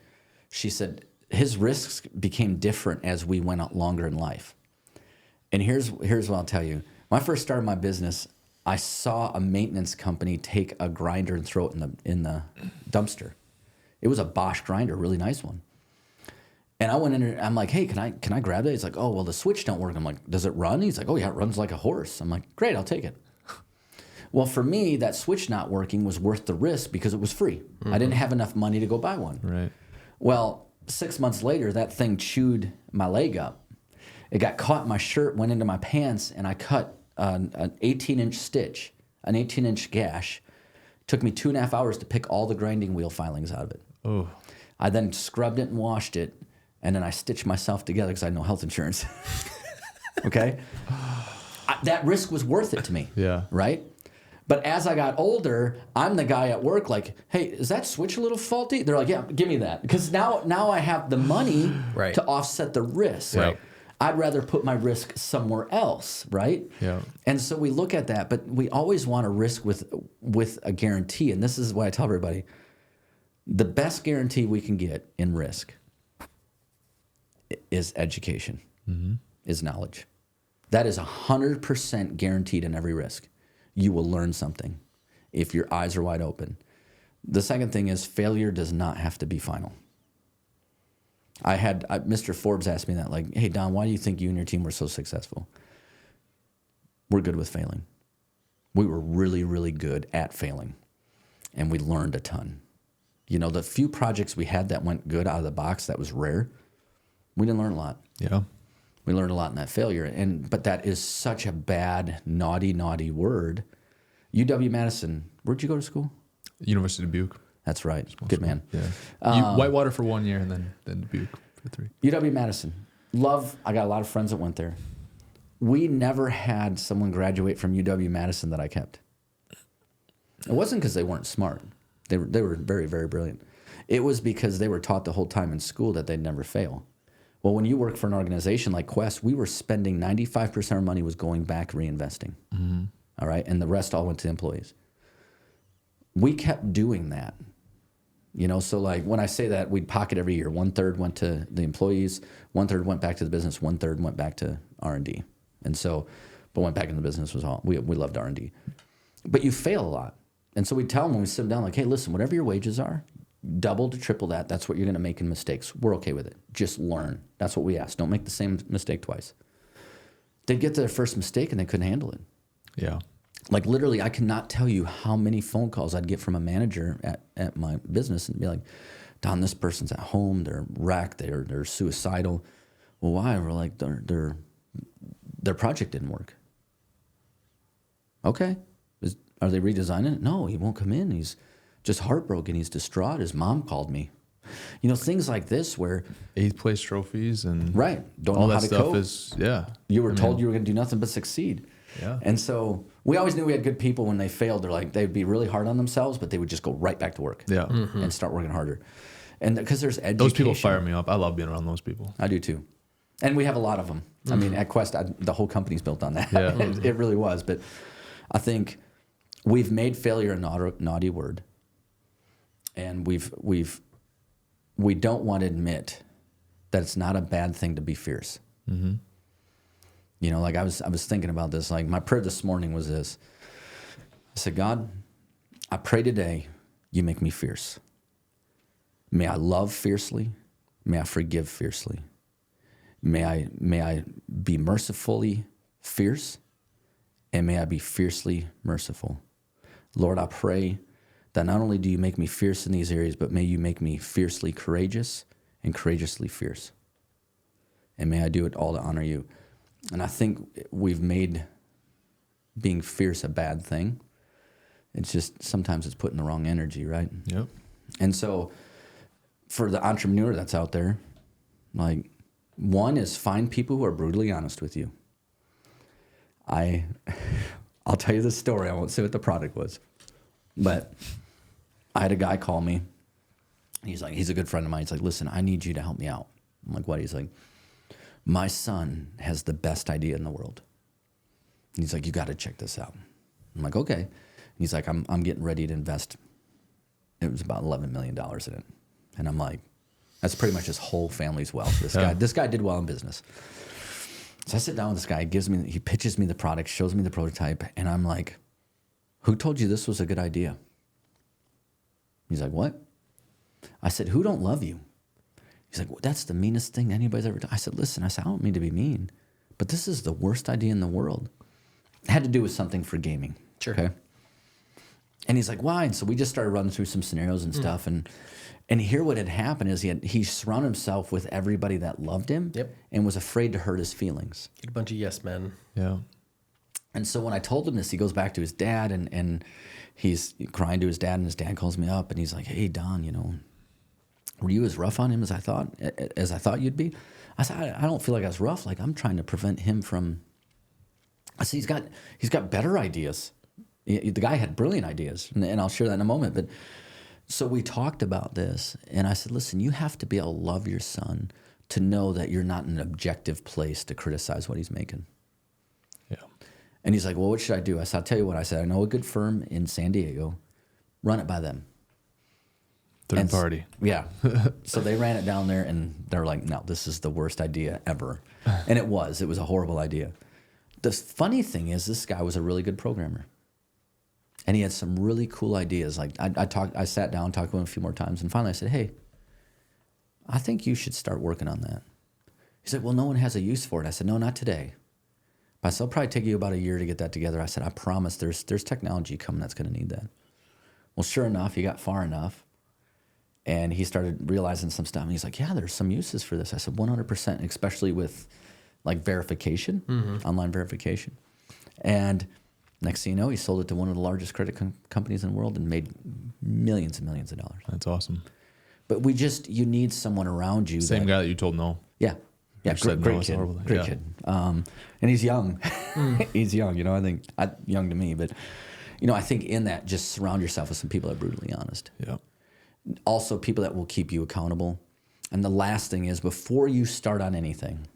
she said his risks became different as we went out longer in life. And here's what I'll tell you. When I first started my business, I saw a maintenance company take a grinder and throw it in the dumpster. It was a Bosch grinder, a really nice one. And I went in there, I'm like, hey, can I grab that? He's like, oh, well, the switch don't work. I'm like, does it run? He's like, oh, yeah, it runs like a horse. I'm like, great, I'll take it. Well, for me, that switch not working was worth the risk because it was free. Mm-hmm. I didn't have enough money to go buy one. Right. Well, 6 months later, that thing chewed my leg up. It got caught in my shirt, went into my pants, and I cut an 18-inch stitch, an 18-inch gash. Took me 2.5 hours to pick all the grinding wheel filings out of it. Oh. I then scrubbed it and washed it, and then I stitched myself together because I had no health insurance. Okay? That risk was worth it to me. Yeah. Right? But as I got older, I'm the guy at work like, hey, is that switch a little faulty? They're like, yeah, give me that. Because now I have the money right. to offset the risk. Right. I'd rather put my risk somewhere else, right? Yeah. And so we look at that, but we always want to risk with a guarantee. And this is why I tell everybody, the best guarantee we can get in risk is education, is knowledge. That is 100% guaranteed in every risk. You will learn something if your eyes are wide open. The second thing is failure does not have to be final. Mr. Forbes asked me that, like, hey, Don, why do you think you and your team were so successful? We're good with failing. We were really, really good at failing, and we learned a ton. You know, the few projects we had that went good out of the box, that was rare, we didn't learn a lot. Yeah. We learned a lot in that failure. But that is such a bad, naughty, naughty word. UW-Madison, where'd you go to school? University of Dubuque. That's right. Good man. Yeah. Whitewater for 1 year and then Dubuque for 3. UW-Madison. I got a lot of friends that went there. We never had someone graduate from UW-Madison that I kept. It wasn't because they weren't smart. They were very, very brilliant. It was because they were taught the whole time in school that they'd never fail. Well, when you work for an organization like Quest, we were spending 95% of our money was going back reinvesting. Mm-hmm. All right? And the rest all went to employees. We kept doing that. You know, so like when I say that, we'd pocket every year. 1/3 went to the employees, 1/3 went back to the business, 1/3 went back to R&D. And so, but went back into the business was all, we loved R&D. But you fail a lot. And so we tell them when we sit them down, like, hey, listen, whatever your wages are, double to triple that. That's what you're going to make in mistakes. We're okay with it. Just learn. That's what we ask. Don't make the same mistake twice. They'd get to their first mistake and they couldn't handle it. Yeah. Like literally, I cannot tell you how many phone calls I'd get from a manager at my business and be like, Don, this person's at home. They're wrecked. They're suicidal. Well, why? We're like, their project didn't work. Okay. Are they redesigning it? No, he won't come in. just heartbroken. He's distraught. His mom called me. You know, things like this where 8th place trophies and right, don't all know how that to stuff cope. is You were told you were going to do nothing but succeed. Yeah. And so we always knew we had good people. When they failed, they'd be really hard on themselves, but they would just go right back to work. Yeah. And start working harder. And because there's education. Those people fire me up. I love being around those people. I do too. And we have a lot of them. I mean, at Quest, the whole company's built on that. Yeah. It really was. But I think we've made failure a naughty word. And we don't want to admit that it's not a bad thing to be fierce. Mm-hmm. You know, like I was thinking about this. Like my prayer this morning was this. I said, God, I pray today you make me fierce. May I love fiercely. May I forgive fiercely. May I be mercifully fierce. And may I be fiercely merciful. Lord, I pray that not only do you make me fierce in these areas, but may you make me fiercely courageous and courageously fierce. And may I do it all to honor you. And I think we've made being fierce a bad thing. It's just sometimes it's putting the wrong energy, right? Yep. And so for the entrepreneur that's out there, like one is find people who are brutally honest with you. I'll tell you the story. I won't say what the product was. But I had a guy call me. He's like, he's a good friend of mine. He's like, listen, I need you to help me out. I'm like, what? He's like, my son has the best idea in the world. And he's like, you got to check this out. I'm like, okay. And he's like, I'm getting ready to invest. It was about $11 million in it. And I'm like, that's pretty much his whole family's wealth. This guy did well in business. So I sit down with this guy. He pitches me the product, shows me the prototype. And I'm like, who told you this was a good idea? He's like, what? I said, who don't love you? He's like, well, that's the meanest thing anybody's ever done. I said, listen, I don't mean to be mean, but this is the worst idea in the world. It had to do with something for gaming. Sure. Okay. And he's like, why? And so we just started running through some scenarios and stuff. And here what had happened is he surrounded himself with everybody that loved him. Yep. And was afraid to hurt his feelings. A bunch of yes men. Yeah. And so when I told him this, he goes back to his dad and he's crying to his dad, and his dad calls me up and he's like, hey, Don, you know, were you as rough on him as I thought you'd be? I said, I don't feel like I was rough. Like I'm trying to prevent him from. I said, he's got better ideas. The guy had brilliant ideas, and I'll share that in a moment. But so we talked about this, and I said, listen, you have to be able to love your son to know that you're not in an objective place to criticize what he's making. Yeah. And he's like, well, what should I do? I said, I'll tell you what. I said, I know a good firm in San Diego. Run it by them. Third party. Yeah. So they ran it down there, and they're like, no, this is the worst idea ever. And it was a horrible idea. The funny thing is this guy was a really good programmer. And he had some really cool ideas. Like I sat down, talked with him a few more times, and finally I said, hey, I think you should start working on that. He said, well, no one has a use for it. I said, no, not today. But I said, it'll probably take you about a year to get that together. I said, I promise there's technology coming that's going to need that. Well, sure enough, he got far enough. And he started realizing some stuff. And he's like, yeah, there's some uses for this. I said, 100%, especially with like verification, online verification. And next thing you know, he sold it to one of the largest credit companies in the world and made millions and millions of dollars. That's awesome. But you need someone around you. Same guy that you told no. Yeah. Yeah, said great no, it's kid. horrible. Great Yeah. kid. And he's young. He's young, you know, I think young to me. But, you know, I think in that, just surround yourself with some people that are brutally honest. Yeah. Also, people that will keep you accountable. And the last thing is, before you start on anything,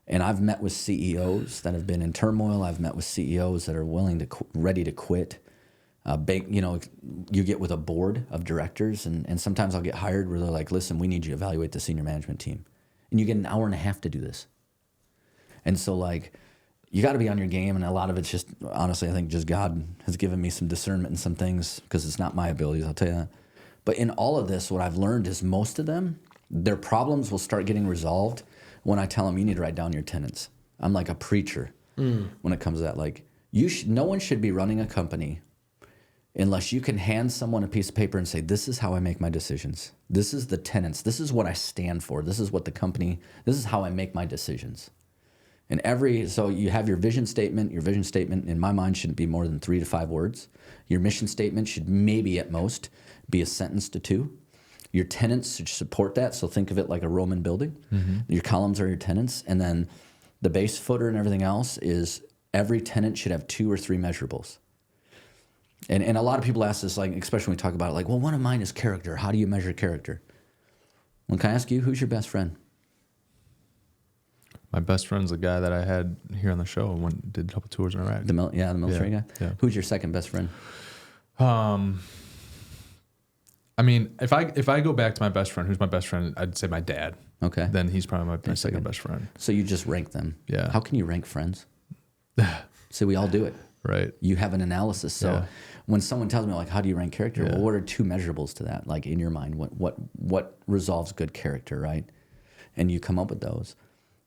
and I've met with CEOs that have been in turmoil. I've met with CEOs that are ready to quit. You know, you get with a board of directors, and sometimes I'll get hired where they're like, listen, we need you to evaluate the senior management team. And you get an hour and a half to do this. And so, like, you got to be on your game, and a lot of it's just, honestly, I think just God has given me some discernment in some things because it's not my abilities, I'll tell you that. But in all of this, what I've learned is most of them, their problems will start getting resolved when I tell them, you need to write down your tenants. I'm like a preacher when it comes to that. Like, no one should be running a company unless you can hand someone a piece of paper and say, this is how I make my decisions. This is the tenants. This is what I stand for. This is what the company, this is how I make my decisions. And so you have your vision statement. Your vision statement, in my mind, shouldn't be more than 3 to 5 words. Your mission statement should maybe at most be a sentence to 2. Your tenants should support that. So think of it like a Roman building. Your columns are your tenants. And then the base footer and everything else is every tenant should have 2 or 3 measurables. And a lot of people ask this, like, especially when we talk about it, like, well, one of mine is character. How do you measure character? Well, can I ask you, who's your best friend? My best friend's the guy that I had here on the show and did a couple tours in Iraq. The military guy? Yeah. Who's your second best friend? I mean, if I go back to my best friend, who's my best friend, I'd say my dad. Okay. Then he's probably my second best friend. So you just rank them. Yeah. How can you rank friends? So we all do it. Right. You have an analysis. So when someone tells me, like, how do you rank character? Well, what are 2 measurables to that? Like, in your mind, what resolves good character, right? And you come up with those.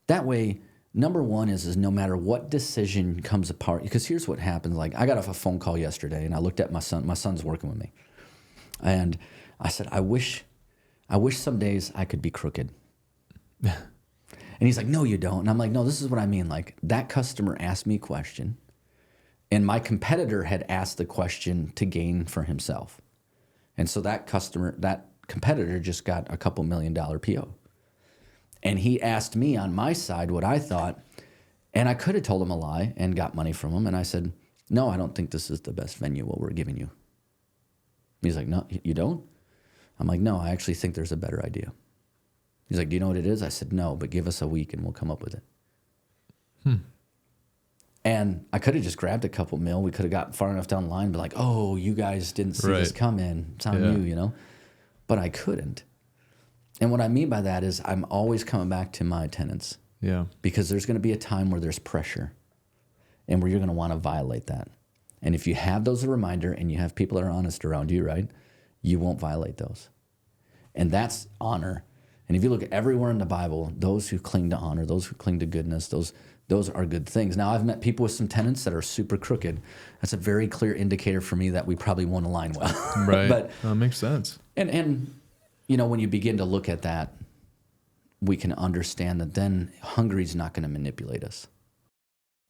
That way, number 1 is no matter what decision comes apart, because here's what happens. Like, I got off a phone call yesterday, and I looked at my son. My son's working with me. And I said, I wish some days I could be crooked. And he's like, no, you don't. And I'm like, no, this is what I mean. Like, that customer asked me a question, and my competitor had asked the question to gain for himself. And so that competitor just got a couple $1 million PO. And he asked me on my side what I thought, and I could have told him a lie and got money from him. And I said, no, I don't think this is the best venue, what we're giving you. He's like, no, you don't? I'm like, no, I actually think there's a better idea. He's like, do you know what it is? I said, no, but give us a week and we'll come up with it. And I could have just grabbed a couple mil. We could have gotten far enough down the line and be like, oh, you guys didn't see this coming. It's on you, you know? But I couldn't. And what I mean by that is I'm always coming back to my tenants. Yeah. Because there's going to be a time where there's pressure and where you're going to want to violate that. And if you have those as a reminder and you have people that are honest around you, right, you won't violate those. And that's honor. And if you look at everywhere in the Bible, those who cling to honor, those who cling to goodness, those are good things. Now, I've met people with some tenants that are super crooked. That's a very clear indicator for me that we probably won't align well. Right. But that makes sense. And you know, when you begin to look at that, we can understand that then Hungary's not going to manipulate us.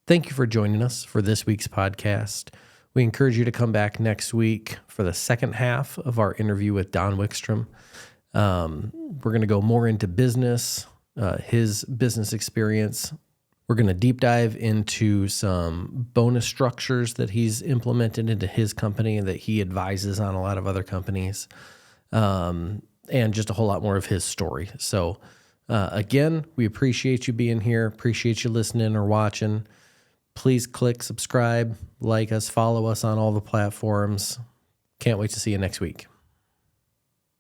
Thank you for joining us for this week's podcast. We encourage you to come back next week for the second half of our interview with Don Wickstrom. We're going to go more into business, his business experience. We're going to deep dive into some bonus structures that he's implemented into his company and that he advises on a lot of other companies, and just a whole lot more of his story. So again, we appreciate you being here, appreciate you listening or watching. Please click subscribe, like us, follow us on all the platforms. Can't wait to see you next week.